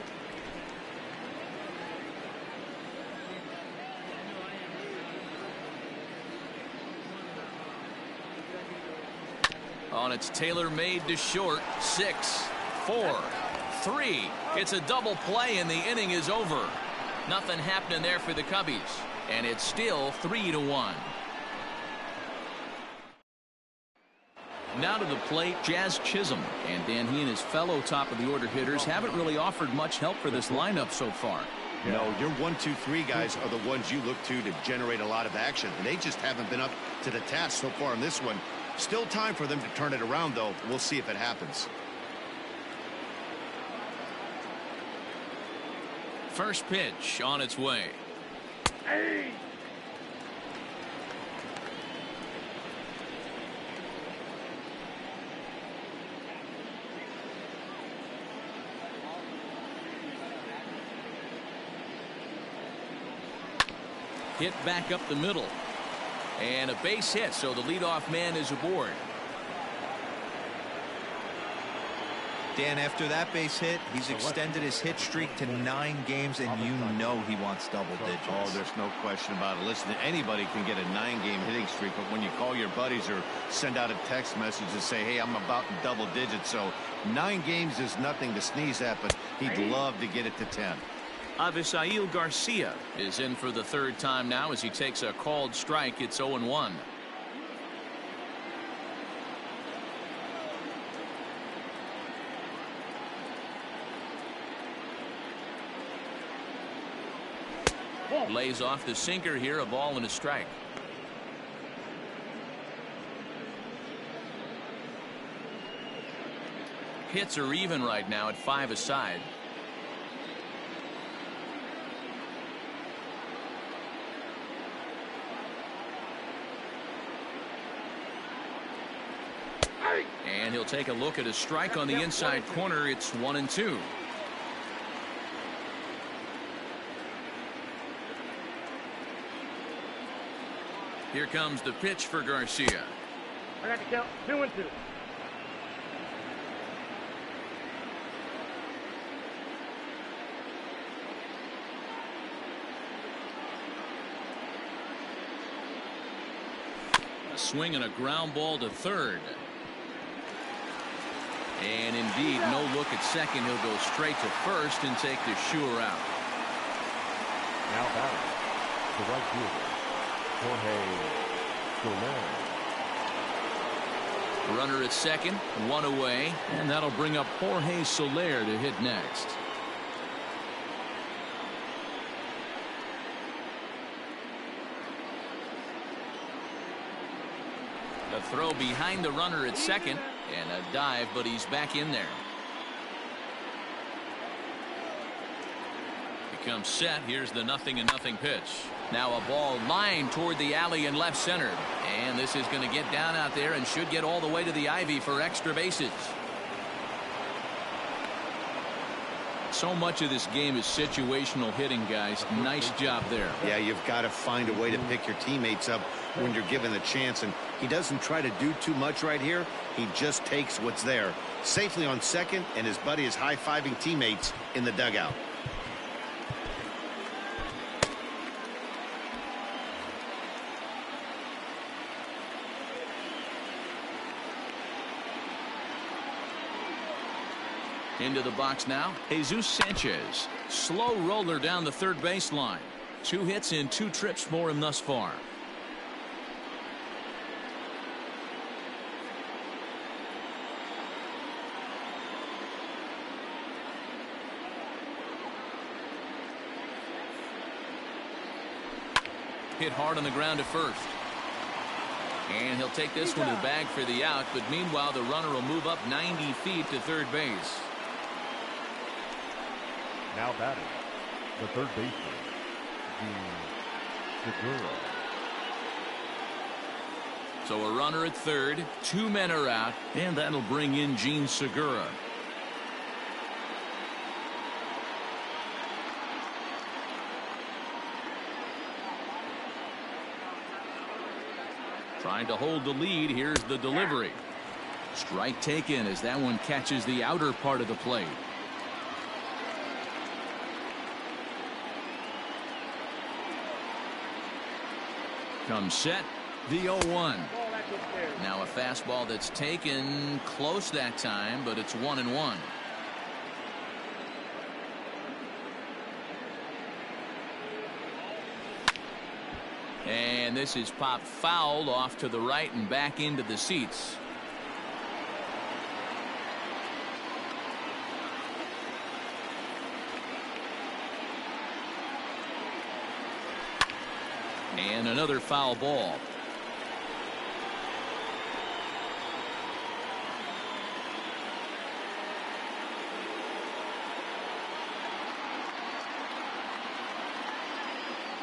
On its tailor-made to short. 6, 4, 3. It's a double play and the inning is over. Nothing happening there for the Cubbies. And it's still 3-1. Now to the plate, Jazz Chisholm. And Dan, he and his fellow top-of-the-order hitters haven't really offered much help for this lineup so far. No, your 1, 2, 3 guys are the ones you look to generate a lot of action. And they just haven't been up to the task so far in this one. Still time for them to turn it around, though. We'll see if it happens. First pitch on its way. Hey! Hit back up the middle. And a base hit, so the leadoff man is aboard. Dan, after that base hit, he's extended his hit streak to 9 games, and you know he wants double digits. Oh, there's no question about it. Listen, anybody can get a 9-game hitting streak, but when you call your buddies or send out a text message and say, hey, I'm about in double digits, so 9 games is nothing to sneeze at, but he'd love to get it to 10. Avisail Garcia is in for the 3rd time now as he takes a called strike. It's 0-1. Lays off the sinker here, a ball and a strike. Hits are even right now at 5 aside. And he'll take a look at a strike on the inside corner. It's 1-2. Here comes the pitch for Garcia. I got to count 2-2. A swing and a ground ball to 3rd. And indeed, no look at second. He'll go straight to 1st and take the sure out. Now batting, The right fielder, Jorge Soler. Runner at second, one away, and that'll bring up Jorge Soler to hit next. The throw behind the runner at second, and a dive, but he's back in there. Comes set. Here's the 0-0 pitch. Now a ball lined toward the alley in left center, and this is going to get down out there and should get all the way to the ivy for extra bases. So much of this game is situational hitting, guys. Nice job there. Yeah, you've got to find a way to pick your teammates up when you're given the chance, and he doesn't try to do too much right here. He just takes what's there safely on second, and his buddy is high-fiving teammates in the dugout. Into the box now, Jesus Sanchez. Slow roller down the third baseline. 2 hits in 2 trips for him thus far. Hit hard on the ground to first. And he'll take this one to the bag for the out, but meanwhile the runner will move up 90 feet to third base. Now batting, the third baseman, Segura. So a runner at third, 2 men are out, and that'll bring in Gene Segura. Trying to hold the lead. Here's the delivery. Strike taken as that one catches the outer part of the plate. Comes set, the 0-1. Now a fastball that's taken close that time, but it's 1-1. And this is popped foul off to the right and back into the seats. And another foul ball.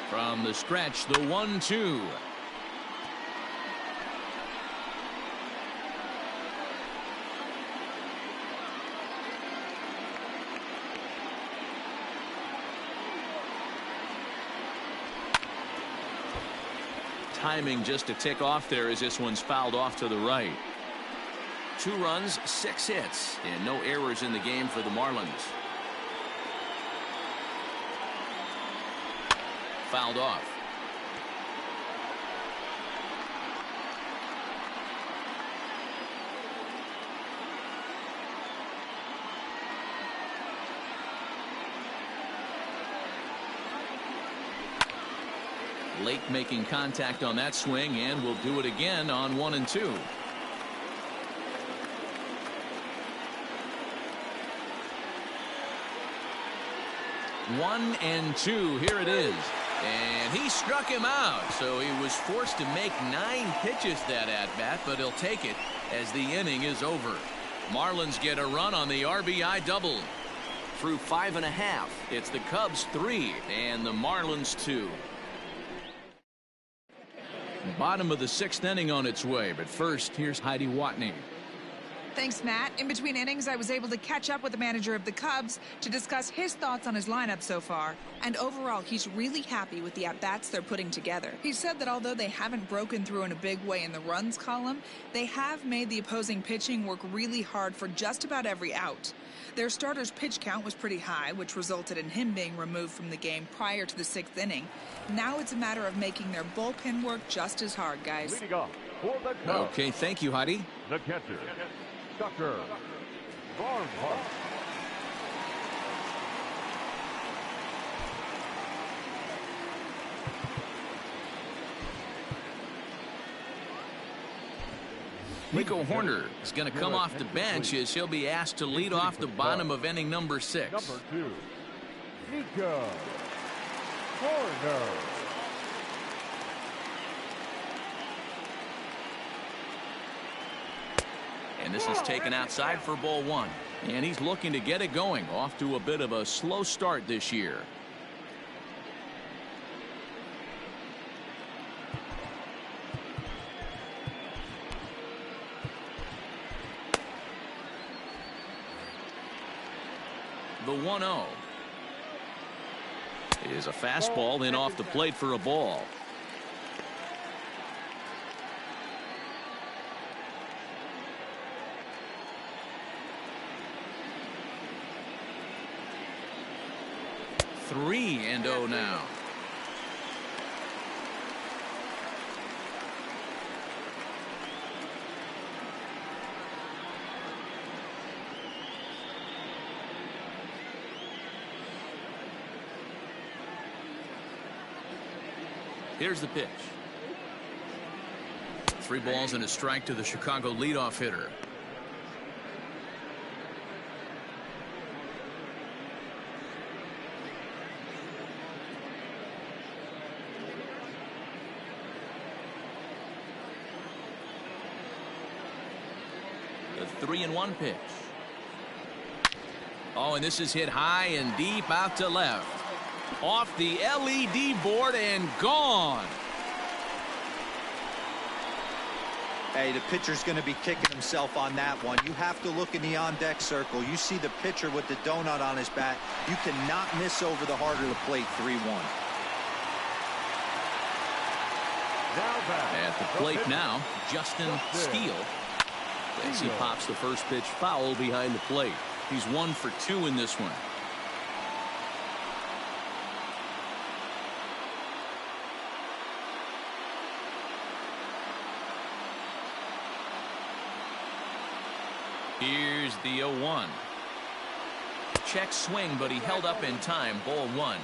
From the stretch, the 1-2. Timing just to tick off there as this one's fouled off to the right. 2 runs, 6 hits, and no errors in the game for the Marlins. Fouled off. Lake making contact on that swing, and will do it again on 1-2. One and two. Here it is. And he struck him out, so he was forced to make 9 pitches that at-bat, but he'll take it as the inning is over. Marlins get a run on the RBI double. Through 5.5, it's the Cubs 3 and the Marlins 2. Bottom of the 6th inning on its way, but first, here's Heidi Watney. Thanks, Matt. In between innings, I was able to catch up with the manager of the Cubs to discuss his thoughts on his lineup so far. And overall, he's really happy with the at-bats they're putting together. He said that although they haven't broken through in a big way in the runs column, they have made the opposing pitching work really hard for just about every out. Their starter's pitch count was pretty high, which resulted in him being removed from the game prior to the 6th inning. Now it's a matter of making their bullpen work just as hard, guys. Leading off for the Cubs, Okay, thank you, Heidi. the catcher, Dr. Barnhart. Nico Horner is going to come off the bench as he'll be asked to lead off the bottom of inning number 6. Number 2, Nico Horner. And this is taken outside for ball 1. And he's looking to get it going. Off to a bit of a slow start this year. The 1-0 is a fastball, then off the plate for a ball. Three and 0 now. Here's the pitch. 3 balls and a strike to the Chicago leadoff hitter. The 3-1 pitch. Oh, and this is hit high and deep out to left. Off the LED board and gone. Hey, the pitcher's going to be kicking himself on that one. You have to look in the on-deck circle. You see the pitcher with the donut on his bat. You cannot miss over the heart of the plate. 3-1. At the plate now, Justin Steele. As he pops the first pitch foul behind the plate. He's 1 for 2 in this one. Here's the 0-1. Check swing, but he held up in time. Ball 1.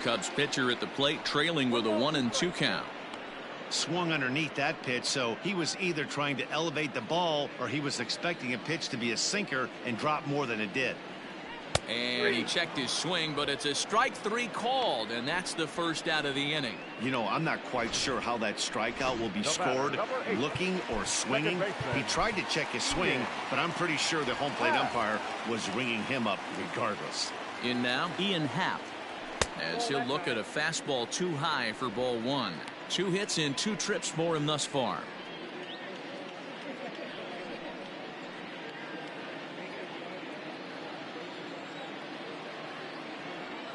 Cubs pitcher at the plate, trailing with a 1-2 count. Swung underneath that pitch, so he was either trying to elevate the ball or he was expecting a pitch to be a sinker and drop more than it did. And he checked his swing, but it's a strike 3 called, and that's the first out of the inning. You know, I'm not quite sure how that strikeout will be scored, looking or swinging. He tried to check his swing, but I'm pretty sure the home plate umpire was ringing him up regardless. In now, Ian Happ, as he'll look at a fastball too high for ball 1. 2 hits and 2 trips for him thus far.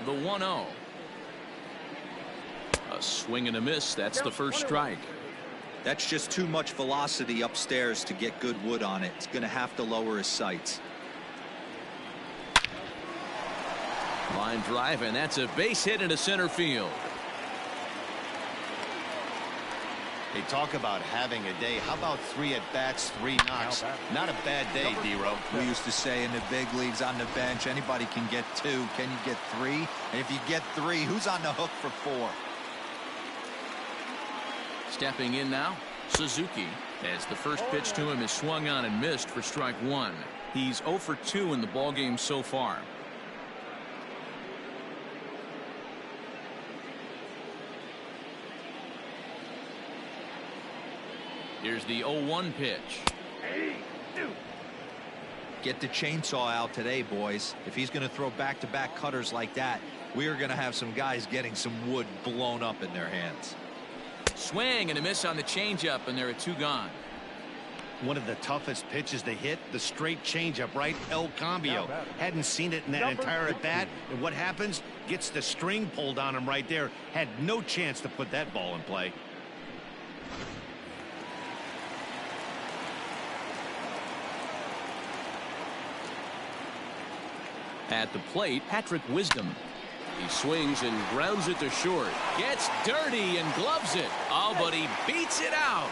The 1-0. A swing and a miss. That's the first strike. That's just too much velocity upstairs to get good wood on it. It's going to have to lower his sights. Line drive, and that's a base hit into center field. They talk about having a day. How about 3 at-bats, 3 knocks? Not a bad day, D-Row. We used to say in the big leagues on the bench, anybody can get 2. Can you get 3? And if you get 3, who's on the hook for 4? Stepping in now, Suzuki, as the first pitch to him is swung on and missed for strike 1. He's 0 for 2 in the ballgame so far. Here's the 0-1 pitch. Get the chainsaw out today, boys. If he's going to throw back-to-back cutters like that, we are going to have some guys getting some wood blown up in their hands. Swing and a miss on the changeup, and there are 2 gone. One of the toughest pitches to hit, the straight changeup, right? El Cambio. Hadn't seen it in that entire at-bat. And what happens? Gets the string pulled on him right there. Had no chance to put that ball in play. At the plate, Patrick Wisdom. He swings and grounds it to short. Gets dirty and gloves it. Oh, but he beats it out.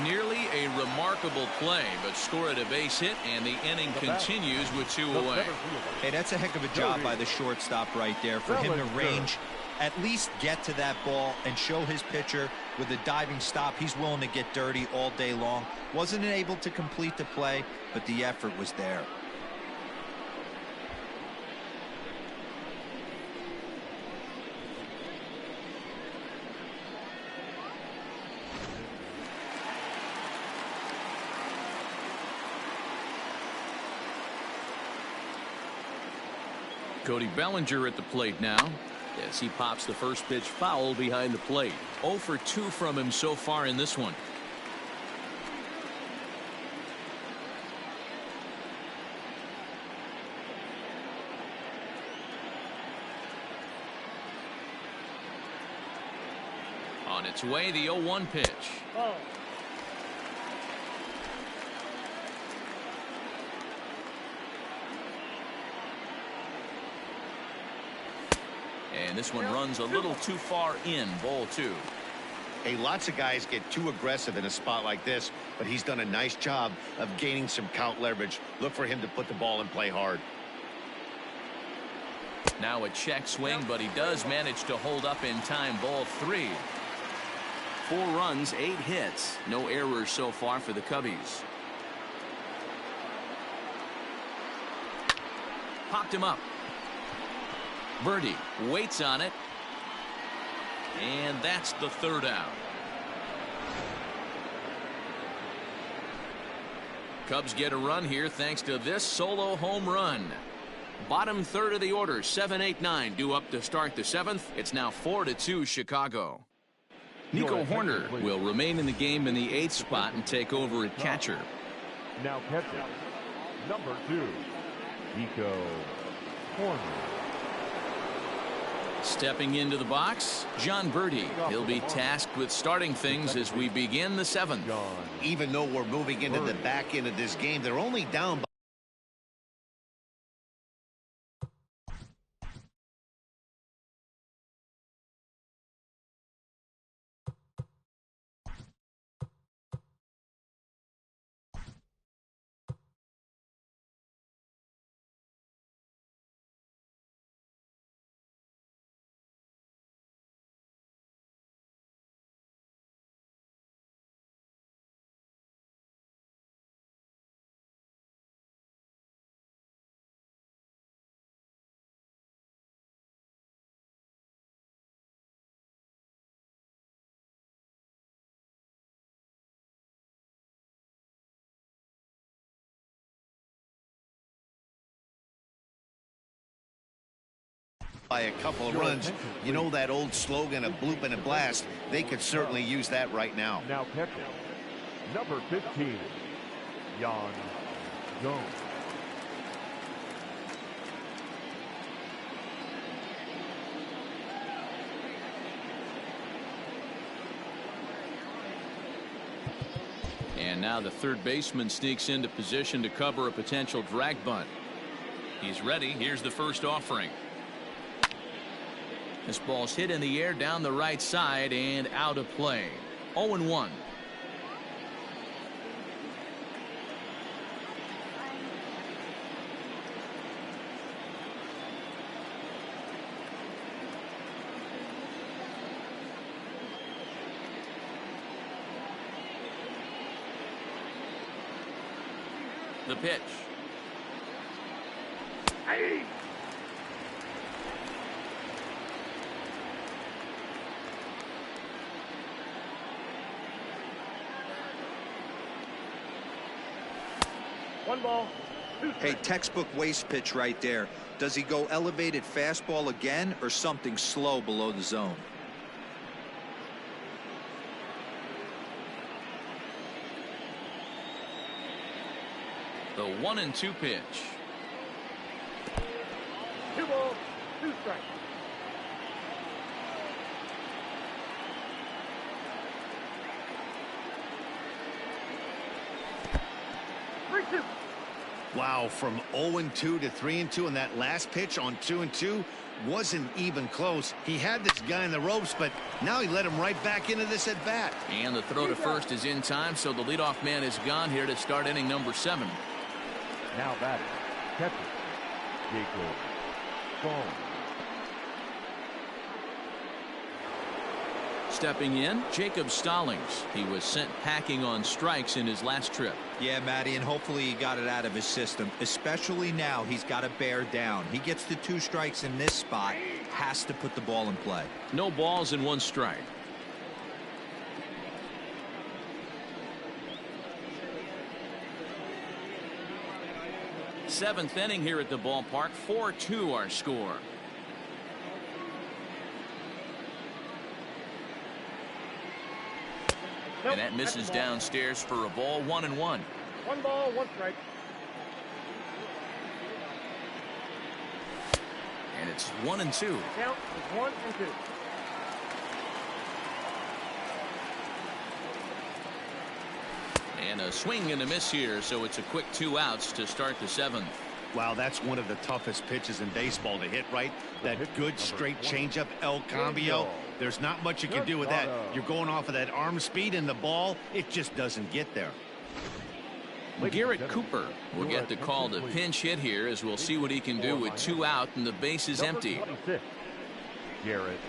Nearly a remarkable play, but scored a base hit, and the inning continues with 2 away. Hey, that's a heck of a job by the shortstop right there for him to range At least get to that ball and show his pitcher with a diving stop he's willing to get dirty all day long. Wasn't able to complete the play, but the effort was there. Cody Bellinger at the plate now. Yes, he pops the first pitch foul behind the plate. 0 for 2 from him so far in this one. On its way, the 0-1 pitch. Oh. And this one runs a little too far in. Ball 2. Hey, lots of guys get too aggressive in a spot like this, but he's done a nice job of gaining some count leverage. Look for him to put the ball and play hard. Now a check swing, but he does manage to hold up in time. Ball 3. 4 runs, 8 hits. No errors so far for the Cubbies. Popped him up. Birdie waits on it. And that's the 3rd out. Cubs get a run here thanks to this solo home run. Bottom 3rd of the order, 7, 8, 9 due up to start the 7th. It's now 4-2 Chicago. Nico Horner will remain in the game in the 8th spot and take over at catcher. Now catcher, number 2, Nico Horner. Stepping into the box, John Birdie. He'll be tasked with starting things as we begin the 7th. Even though we're moving into the back end of this game, they're only down by a couple of runs. You know that old slogan of bloop and a blast. They could certainly use that right now. Now catcher, number 15, Yan Jones. And now the 3rd baseman sneaks into position to cover a potential drag bunt. He's ready. Here's the first offering. This ball's hit in the air down the right side and out of play. 0-1. The pitch. Hey. One ball. Hey, textbook waste pitch right there. Does he go elevated fastball again or something slow below the zone? The 1-2 pitch. 2 balls, 2 strikes. Wow, from 0-2 to 3-2, and that last pitch on 2-2 wasn't even close. He had this guy in the ropes, but now he let him right back into this at bat. And the throw to first is in time, so the leadoff man is gone here to start inning number 7. Now batting, catcher, Jacob Phone. Stepping in, Jacob Stallings. He was sent packing on strikes in his last trip. Yeah, Matty, and hopefully he got it out of his system. Especially now, he's got to bear down. He gets the 2 strikes in this spot, has to put the ball in play. No balls and 1 strike. Seventh inning here at the ballpark. 4-2 our score. And that misses downstairs for a ball. 1-1. 1 ball, 1 strike. And it's 1-2. Count is 1 and 2. And a swing and a miss here, so it's a quick 2 outs to start the 7th. Wow, that's one of the toughest pitches in baseball to hit, right? That good straight changeup, El Cambio. There's not much you can do with that. You're going off of that arm speed, and the ball, it just doesn't get there. Garrett Cooper will get the call to pinch hit here, as we'll see what he can do with 2 out and the base is empty. Garrett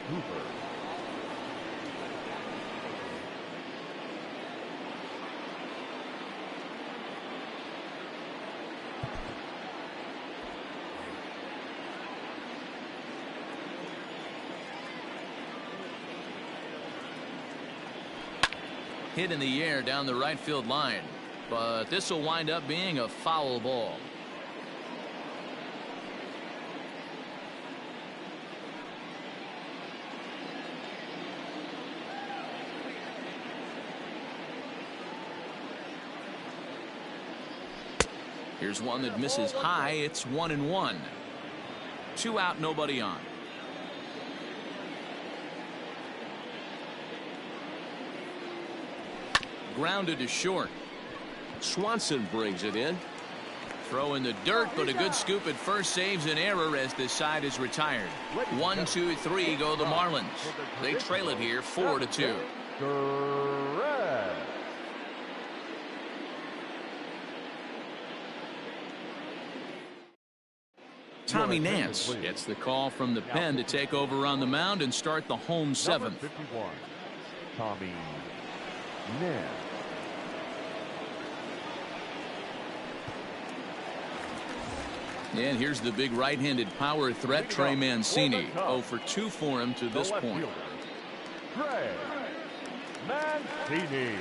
Cooper. Hit in the air down the right field line, but this will wind up being a foul ball. Here's one that misses high. It's 1-1. 2 out, nobody on. Grounded to short. Swanson brings it in. Throw in the dirt, but a good scoop at first saves an error as this side is retired. 1, 2, 3 go the Marlins. They trail it here 4-2. Tommy Nance gets the call from the pen to take over on the mound and start the home 7th. 51, Tommy Nance. And here's the big right-handed power threat, Trey Mancini. 0 for 2 for him to this point. Trey Mancini.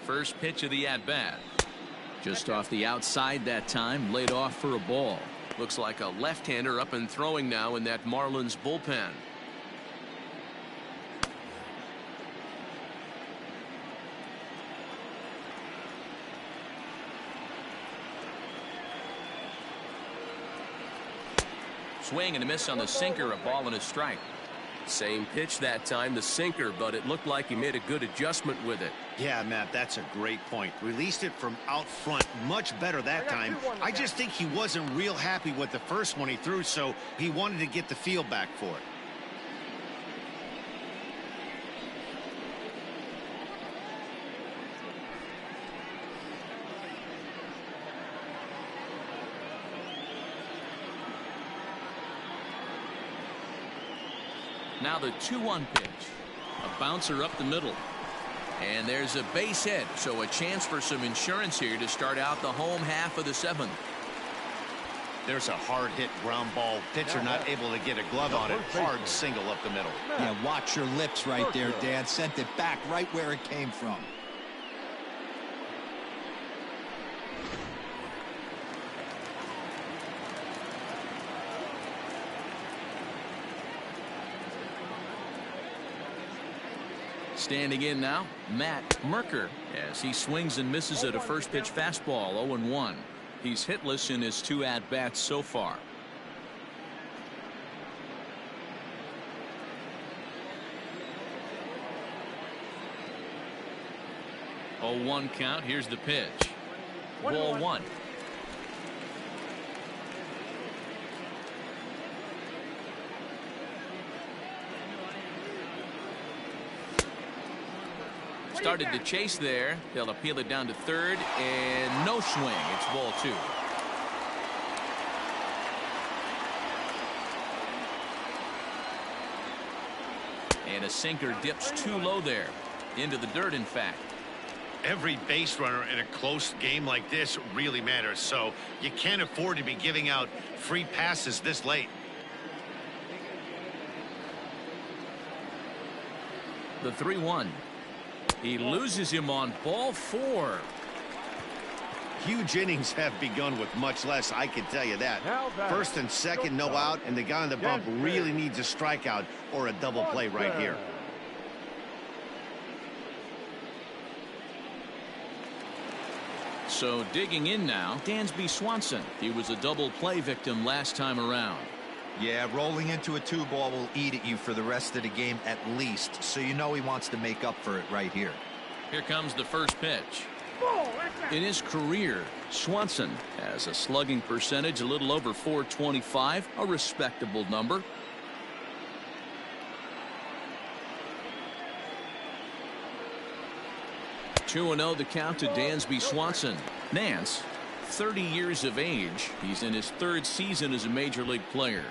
First pitch of the at-bat. Just off the outside that time, laid off for a ball. Looks like a left-hander up and throwing now in that Marlins bullpen. Swing and a miss on the sinker, a ball and a strike. Same pitch that time, the sinker, but it looked like he made a good adjustment with it. Yeah, Matt, that's a great point. Released it from out front much better that time. I just think he wasn't real happy with the first one he threw, so he wanted to get the feel back for it. Now the 2-1 pitch. A bouncer up the middle. And there's a base hit, so a chance for some insurance here to start out the home half of the 7th. There's a hard hit ground ball. Pitcher not able to get a glove on it. Hard single up the middle. Yeah, watch your lips right there, Dan. Sent it back right where it came from. Standing in now, Matt Merker, as he swings and misses at a first pitch fastball. 0-1. He's hitless in his 2 at-bats so far. 0-1 count. Here's the pitch. Ball 1. started to chase there. They'll appeal it down to third, and no swing. It's ball 2. And a sinker dips too low there. Into the dirt, in fact. Every base runner in a close game like this really matters, so you can't afford to be giving out free passes this late. The 3-1. He loses him on ball 4. Huge innings have begun with much less, I can tell you that. First and second, no out, and the guy on the bump really needs a strikeout or a double play right here. So digging in now, Dansby Swanson. He was a double play victim last time around. Yeah, rolling into a 2-ball will eat at you for the rest of the game at least, so you know he wants to make up for it right here. Here comes the first pitch. In his career, Swanson has a slugging percentage a little over .425, a respectable number. Two 2-0 the count to Dansby Swanson. Nance, 30 years of age. He's in his 3rd season as a major league player.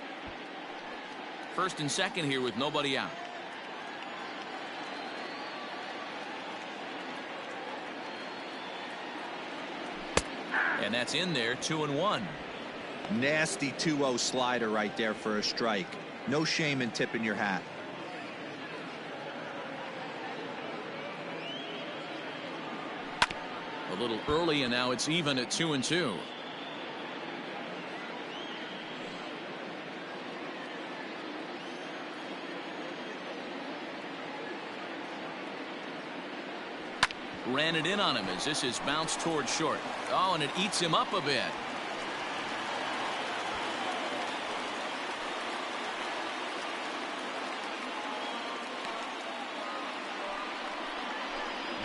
First and second here with nobody out. And that's in there, 2-1. Nasty 2-0 slider right there for a strike. No shame in tipping your hat. A little early, and now it's even at 2-2. Ran it in on him as this is bounced towards short. Oh, and it eats him up a bit.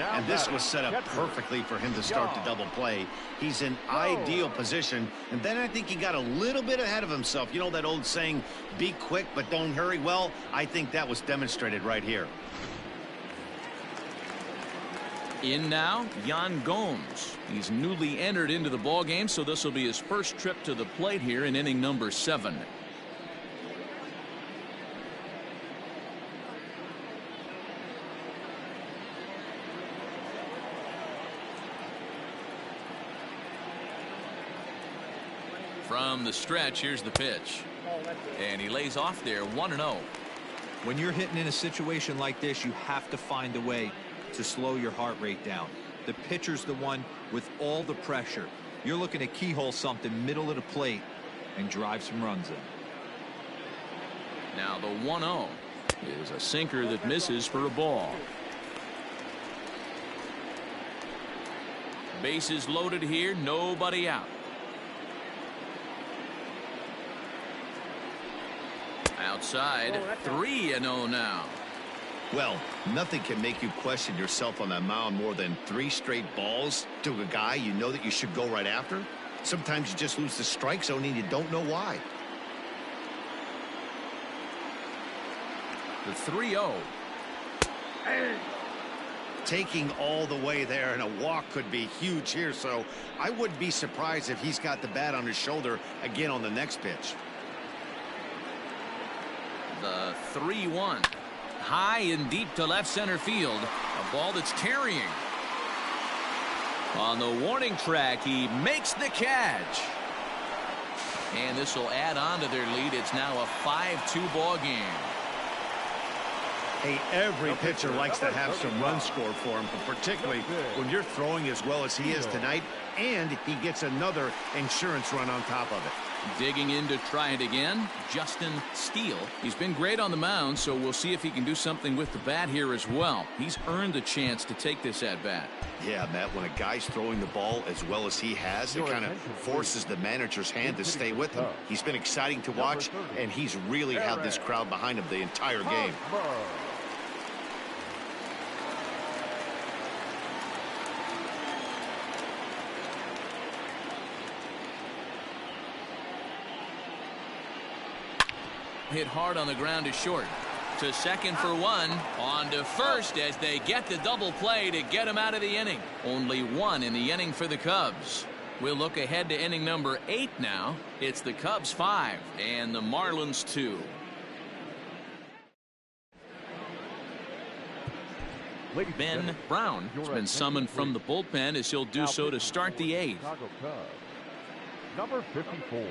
And this was set up perfectly for him to start the double play. He's in ideal position, and then I think he got a little bit ahead of himself. You know that old saying, be quick but don't hurry? Well, I think that was demonstrated right here. In now, Yan Gomes. He's newly entered into the ballgame, so this will be his first trip to the plate here in inning number 7. From the stretch, here's the pitch. And he lays off there, 1-0. When you're hitting in a situation like this, you have to find a way to slow your heart rate down. The pitcher's the one with all the pressure. You're looking to keyhole something middle of the plate and drive some runs in. Now the 1-0 is a sinker that misses for a ball. Bases loaded here, nobody out. Outside, 3-0 now. Well, nothing can make you question yourself on that mound more than 3 straight balls to a guy you know that you should go right after. Sometimes you just lose the strike zone and you don't know why. The 3-0. Taking all the way there, and a walk could be huge here, so I wouldn't be surprised if he's got the bat on his shoulder again on the next pitch. The 3-1. High and deep to left center field. A ball that's carrying. On the warning track, he makes the catch. And this will add on to their lead. It's now a 5-2 ball game. Hey, every pitcher likes to have some runs scored for him, but particularly when you're throwing as well as he is tonight, and he gets another insurance run on top of it. Digging in to try it again, Justin Steele. He's been great on the mound, so we'll see if he can do something with the bat here as well. He's earned a chance to take this at bat. Yeah, Matt, when a guy's throwing the ball as well as he has, it kind of forces the manager's hand to stay with him. He's been exciting to watch, and he's really had this crowd behind him the entire game. Hit hard on the ground to short. To second for one. On to first as they get the double play to get him out of the inning. Only one in the inning for the Cubs. We'll look ahead to inning number 8 now. It's the Cubs 5 and the Marlins 2. Ben Brown has been summoned from the bullpen as he'll do so to start the 8th. Number 54,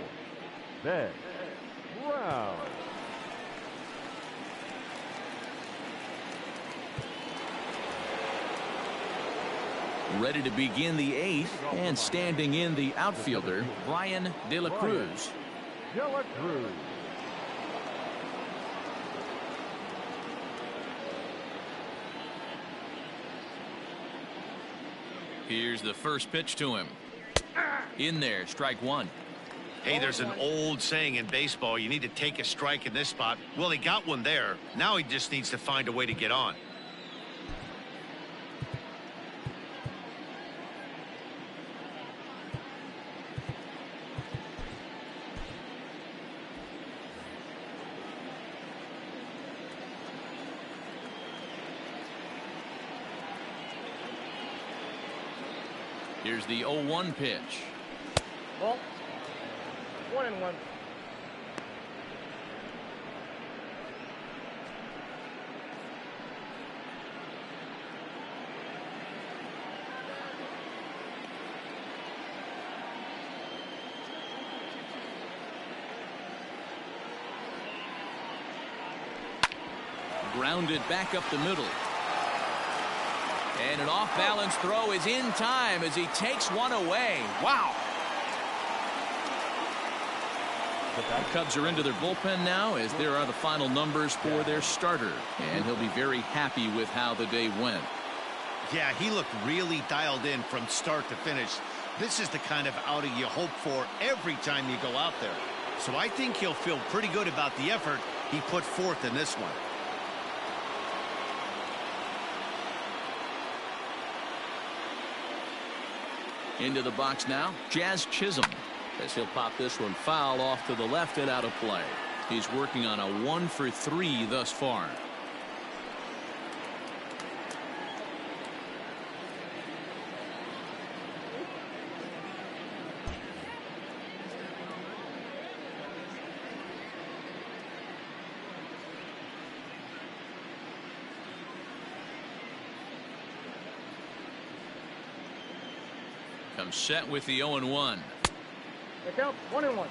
Ben Brown. Ready to begin the 8th, and standing in the outfielder, Brian De La Cruz. De La Cruz. Here's the first pitch to him. In there, strike one. Hey, there's an old saying in baseball, you need to take a strike in this spot. Well, he got one there. Now he just needs to find a way to get on. Here's the 0-1 pitch. Ball. 1-1. Grounded back up the middle. And an off-balance throw is in time as he takes one away. Wow. The Cubs are into their bullpen now as there are the final numbers for their starter. And he'll be very happy with how the day went. Yeah, he looked really dialed in from start to finish. This is the kind of outing you hope for every time you go out there. So I think he'll feel pretty good about the effort he put forth in this one. Into the box now, Jazz Chisholm, as he'll pop this one foul off to the left and out of play. He's working on a 1-for-3 thus far. Comes set with the 0-1. The count 1-1.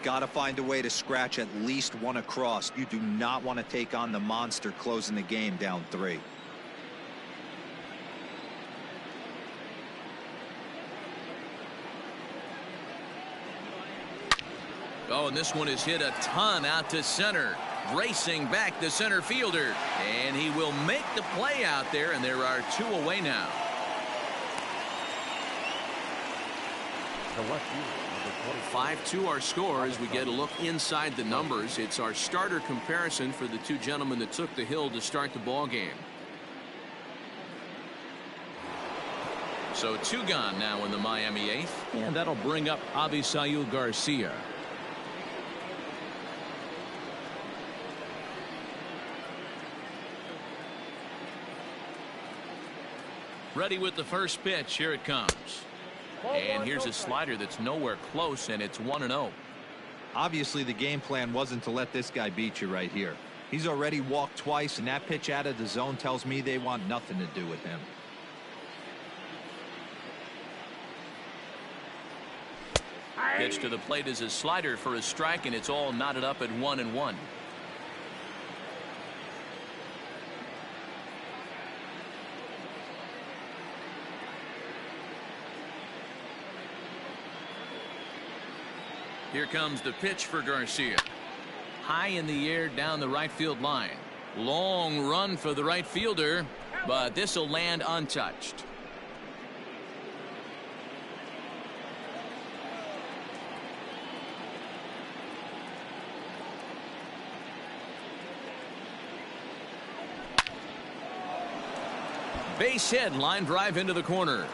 Got to find a way to scratch at least one across. You do not want to take on the monster closing the game down 3. Oh, and this one is hit a ton out to center. Racing back the center fielder. And he will make the play out there, and there are 2 away now. 5-2 our score as we get a look inside the numbers. It's our starter comparison for the 2 gentlemen that took the hill to start the ball game. So 2 gone now in the Miami 8th, and that'll bring up Avisail Garcia. Ready with the first pitch. Here it comes. And here's a slider that's nowhere close, and it's 1-0. Obviously, the game plan wasn't to let this guy beat you right here. He's already walked twice, and that pitch out of the zone tells me they want nothing to do with him. Pitch to the plate is a slider for a strike, and it's all knotted up at 1-1. Here comes the pitch for Garcia. High in the air down the right field line. Long run for the right fielder, but this will land untouched. Base hit, line drive into the corner.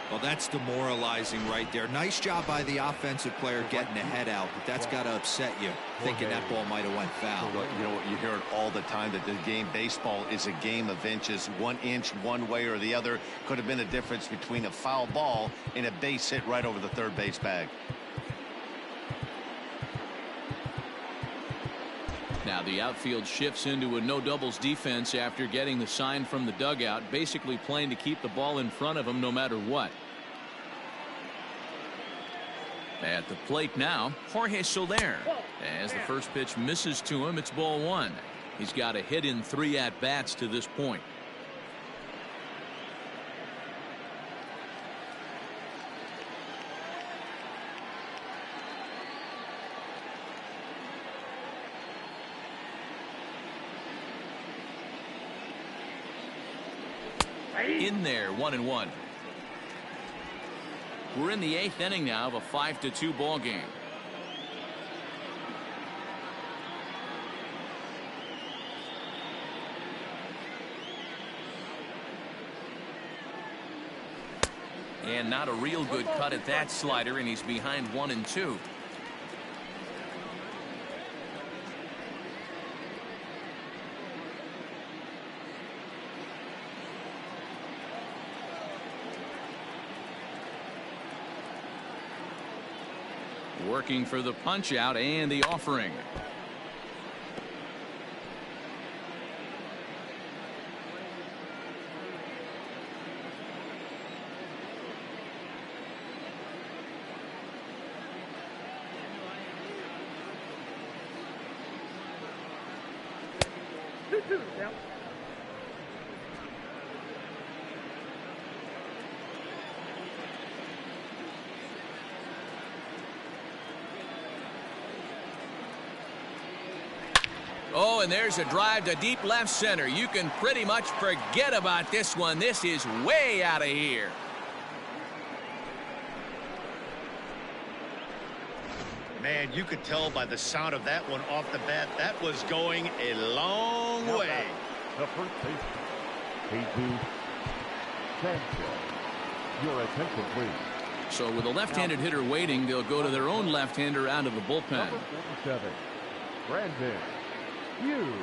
Well, that's demoralizing right there. Nice job by the offensive player getting the head out, but that's got to upset you, thinking that ball might have went foul. Well, you know what, you hear it all the time that the game baseball is a game of inches. 1 inch one way or the other could have been the difference between a foul ball and a base hit right over the third base bag. Now the outfield shifts into a no doubles defense after getting the sign from the dugout, basically playing to keep the ball in front of him no matter what. At the plate now, Jorge Soler. As the first pitch misses to him, it's ball one. He's got a hit in 3 at-bats to this point. In there, 1-1. We're in the 8th inning now of a 5-2 ball game. And not a real good cut at that slider, and he's behind 1-2. Working for the punch out and the offering. Oh, and there's a drive to deep left center. You can pretty much forget about this one. This is way out of here. Man, you could tell by the sound of that one off the bat that was going a long way. The first baseman, Jesus Sanchez. Your attention, please. So with a left-handed hitter waiting, they'll go to their own left-hander out of the bullpen. Number 47, Brandon Hughes.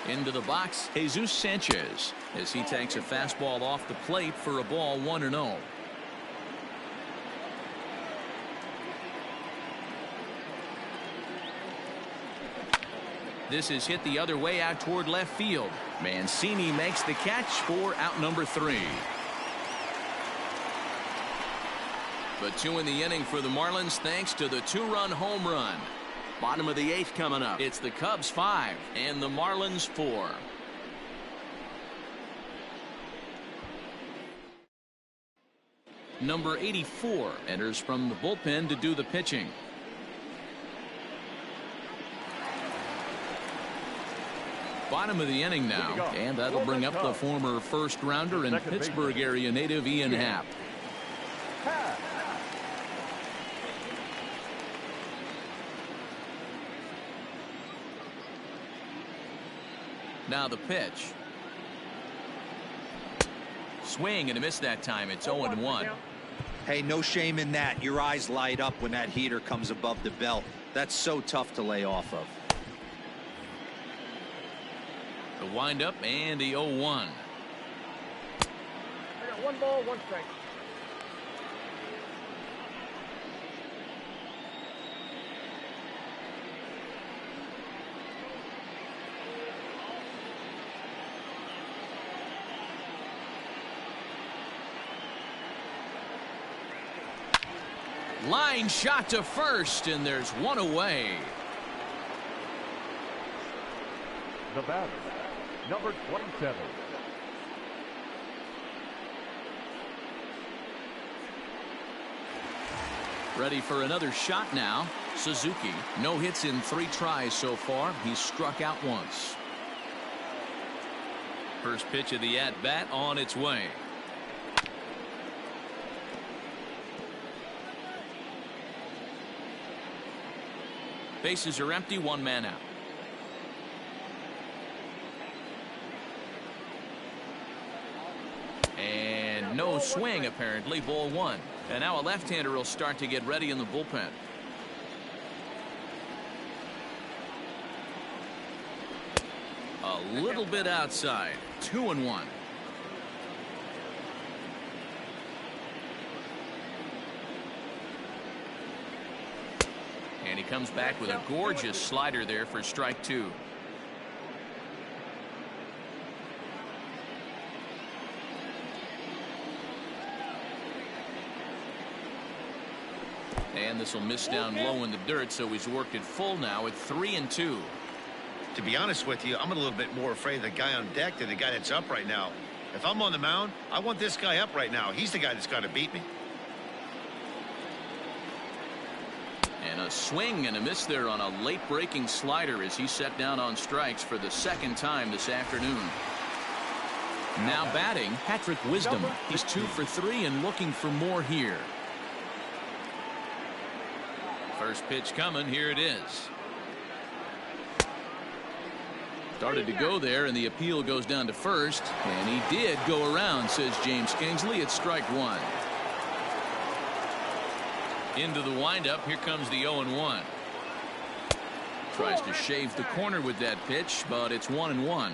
Into the box, Jesus Sanchez, as he takes a fastball off the plate for a ball 1-0. This is hit the other way out toward left field. Mancini makes the catch for out number 3. But 2 in the inning for the Marlins thanks to the 2-run home run. Bottom of the 8th coming up. It's the Cubs 5 and the Marlins 4. Number 84 enters from the bullpen to do the pitching. Bottom of the inning now, and that'll bring up the former first-rounder and Pittsburgh area native Ian Happ. Now the pitch. Swing and a miss that time. It's 0-1. Hey, no shame in that. Your eyes light up when that heater comes above the belt. That's so tough to lay off of. The windup and the 0-1. I got 1 ball, 1 strike. Line shot to first, and there's 1 away. The batter, number 27. Ready for another shot now. Suzuki, no hits in 3 tries so far. He's struck out once. First pitch of the at-bat on its way. Bases are empty, 1 man out. And No swing, apparently. Ball 1. And now a left-hander will start to get ready in the bullpen. A little bit outside. 2-1. And he comes back with a gorgeous slider there for strike 2. And this will miss down low in the dirt, so he's worked it full now at 3-2. To be honest with you, I'm a little bit more afraid of the guy on deck than the guy that's up right now. If I'm on the mound, I want this guy up right now. He's the guy that's got to beat me. And a swing and a miss there on a late breaking slider as he set down on strikes for the second time this afternoon. Now batting, Patrick Wisdom. He's 2 for 3 and looking for more here. First pitch coming. Here it is. Started to go there, and the appeal goes down to first. And he did go around, says James Kingsley. It's strike 1. Into the windup. Here comes the 0-1. Tries to shave the corner with that pitch, but it's 1-1.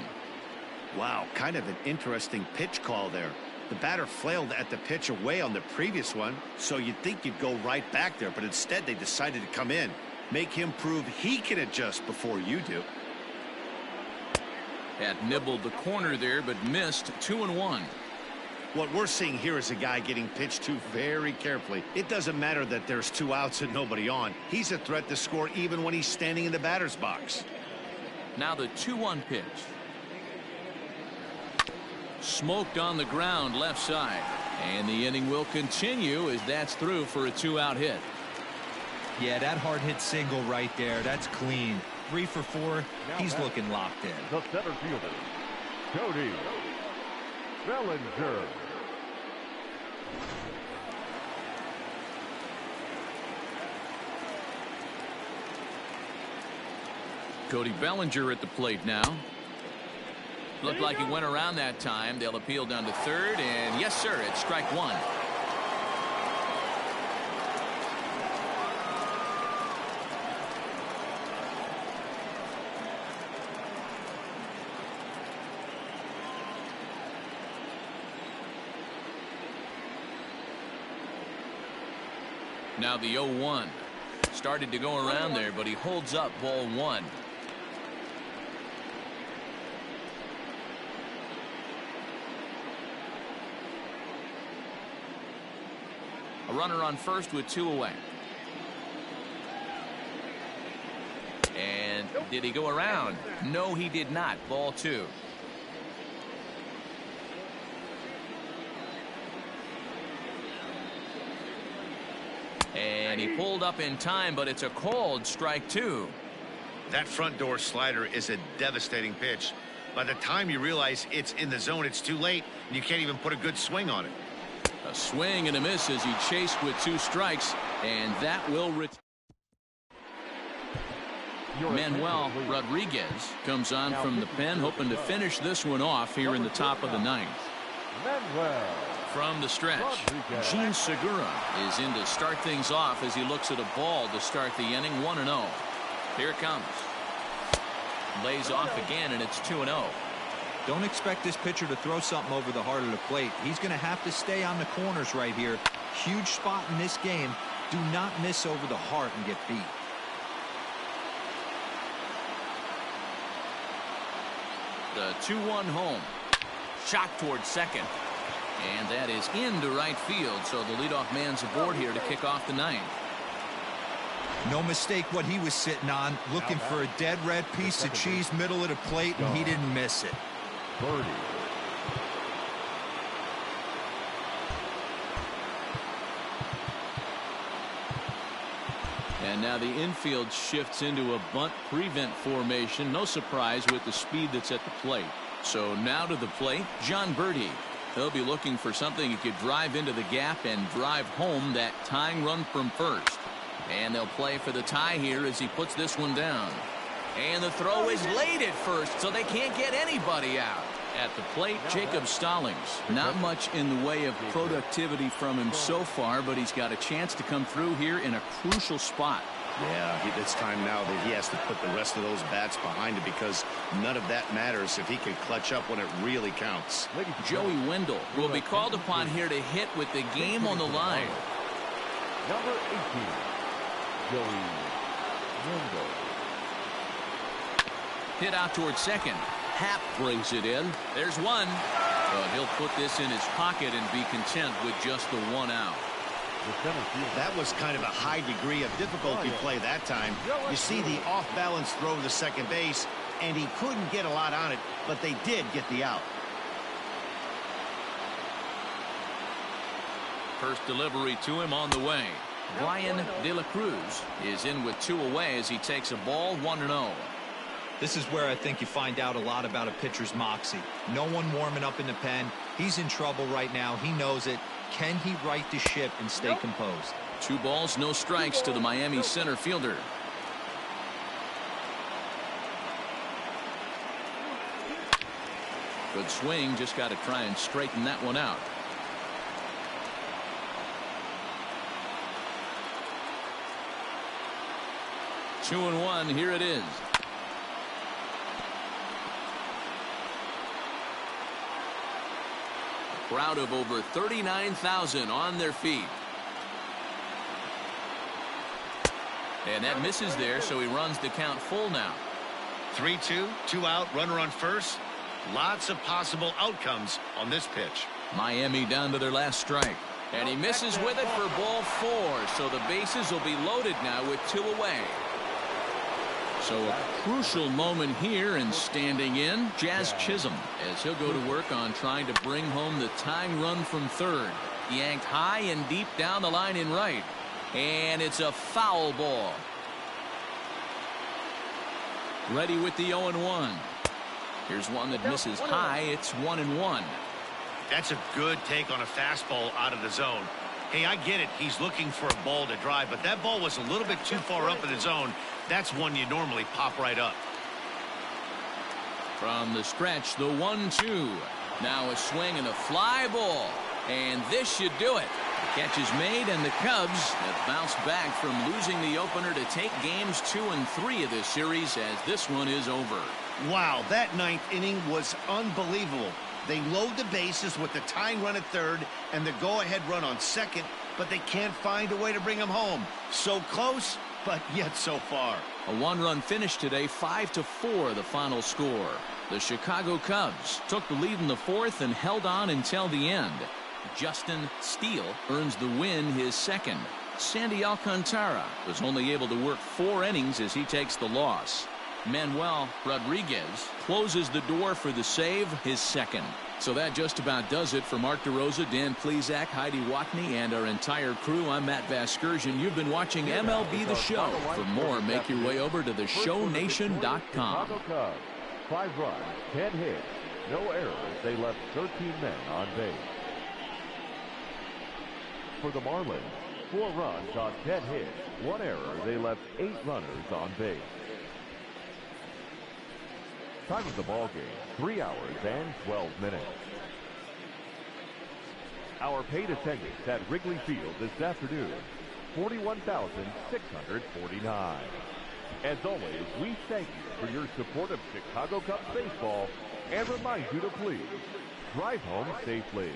Wow, kind of an interesting pitch call there. The batter flailed at the pitch away on the previous one, so you'd think you'd go right back there, but instead they decided to come in. Make him prove he can adjust before you do. Had nibbled the corner there, but missed. 2-1. What we're seeing here is a guy getting pitched to very carefully. It doesn't matter that there's 2 outs and nobody on. He's a threat to score even when he's standing in the batter's box. Now the 2-1 pitch. Smoked on the ground left side. And the inning will continue as that's through for a 2-out hit. Yeah, that hard hit single right there. That's clean. 3 for 4. He's looking locked in. The center fielder, Cody Bellinger. Cody Bellinger at the plate now. Looked like he went around that time. They'll appeal down to third, and yes, sir, it's strike 1. Now the 0-1. Started to go around there, but he holds up ball 1. A runner on first with 2 away. And did he go around? No, he did not. Ball 2. And he pulled up in time, but it's a called strike 2. That front door slider is a devastating pitch. By the time you realize it's in the zone, it's too late, and you can't even put a good swing on it. A swing and a miss as he chased with 2 strikes, and that will Manuel Rodriguez comes on from the pen, hoping to finish this one off here in the top of the 9th. From the stretch, Gene Segura is in to start things off as he looks at a ball to start the inning. 1-0. Here it comes. Lays off again, and it's 2-0. Don't expect this pitcher to throw something over the heart of the plate. He's going to have to stay on the corners right here. Huge spot in this game. Do not miss over the heart and get beat. The 2-1 home. Shot towards second. And that is into right field, so the leadoff man's aboard here to kick off the 9th. No mistake what he was sitting on, looking for a dead red piece of cheese middle of the plate, and he didn't miss it. Birdie. And now the infield shifts into a bunt prevent formation. No surprise with the speed that's at the plate. So now to the plate, John Birdie. He'll be looking for something he could drive into the gap and drive home that tying run from first. And they'll play for the tie here as he puts this one down. And the throw is late at first, so they can't get anybody out. At the plate, Jacob Stallings. Not much in the way of productivity from him so far, but he's got a chance to come through here in a crucial spot. Yeah, it's time now that he has to put the rest of those bats behind him, because none of that matters if he can clutch up when it really counts. Joey Wendell will be called upon here to hit with the game on the line. Number 18, Joey Wendell. Hit out towards second. Happ brings it in. There's one. But he'll put this in his pocket and be content with just the one out. That was kind of a high degree of difficulty play that time. You see the off-balance throw to second base, and he couldn't get a lot on it, but they did get the out. First delivery to him on the way. Brian De La Cruz is in with 2 away as he takes a ball 1-0. This is where I think you find out a lot about a pitcher's moxie. No one warming up in the pen. He's in trouble right now. He knows it. Can he right the ship and stay composed? 2 balls, no strikes to the Miami center fielder. Good swing, just got to try and straighten that one out. Two and one, here it is. A crowd of over 39,000 on their feet. And that misses there, so he runs the count full now. 3-2, 2 out, runner on first. Lots of possible outcomes on this pitch. Miami down to their last strike. And he misses with it for ball 4, so the bases will be loaded now with 2 away. So a crucial moment here, and standing in, Jazz Chisholm, as he'll go to work on trying to bring home the tying run from third. Yanked high and deep down the line in right. And it's a foul ball. Ready with the 0-1. Here's one that misses high. It's 1-1. That's a good take on a fastball out of the zone. Hey, I get it. He's looking for a ball to drive, but that ball was a little bit too far up in the zone. That's one you normally pop right up. From the stretch, the 1-2. Now a swing and a fly ball. And this should do it. The catch is made, and the Cubs have bounced back from losing the opener to take games 2 and 3 of this series, as this one is over. Wow, that 9th inning was unbelievable. They load the bases with the tying run at third and the go-ahead run on second, but they can't find a way to bring them home. So close, but yet so far. A 1-run finish today, 5-4 the final score. The Chicago Cubs took the lead in the 4th and held on until the end. Justin Steele earns the win, his second. Sandy Alcantara was only able to work 4 innings as he takes the loss. Manuel Rodriguez closes the door for the save, his second. So that just about does it for Mark DeRosa, Dan Plesac, Heidi Watney, and our entire crew. I'm Matt Vasgersian. You've been watching MLB The Show. For more, make your way over to theshownation.com. 5 runs, 10 hits, no errors. They left 13 men on base. For the Marlins, 4 runs on 10 hits, 1 error. They left 8 runners on base. Time of the ball game, 3 hours and 12 minutes. Our paid attendance at Wrigley Field this afternoon, 41,649. As always, we thank you for your support of Chicago Cubs baseball and remind you to please drive home safely.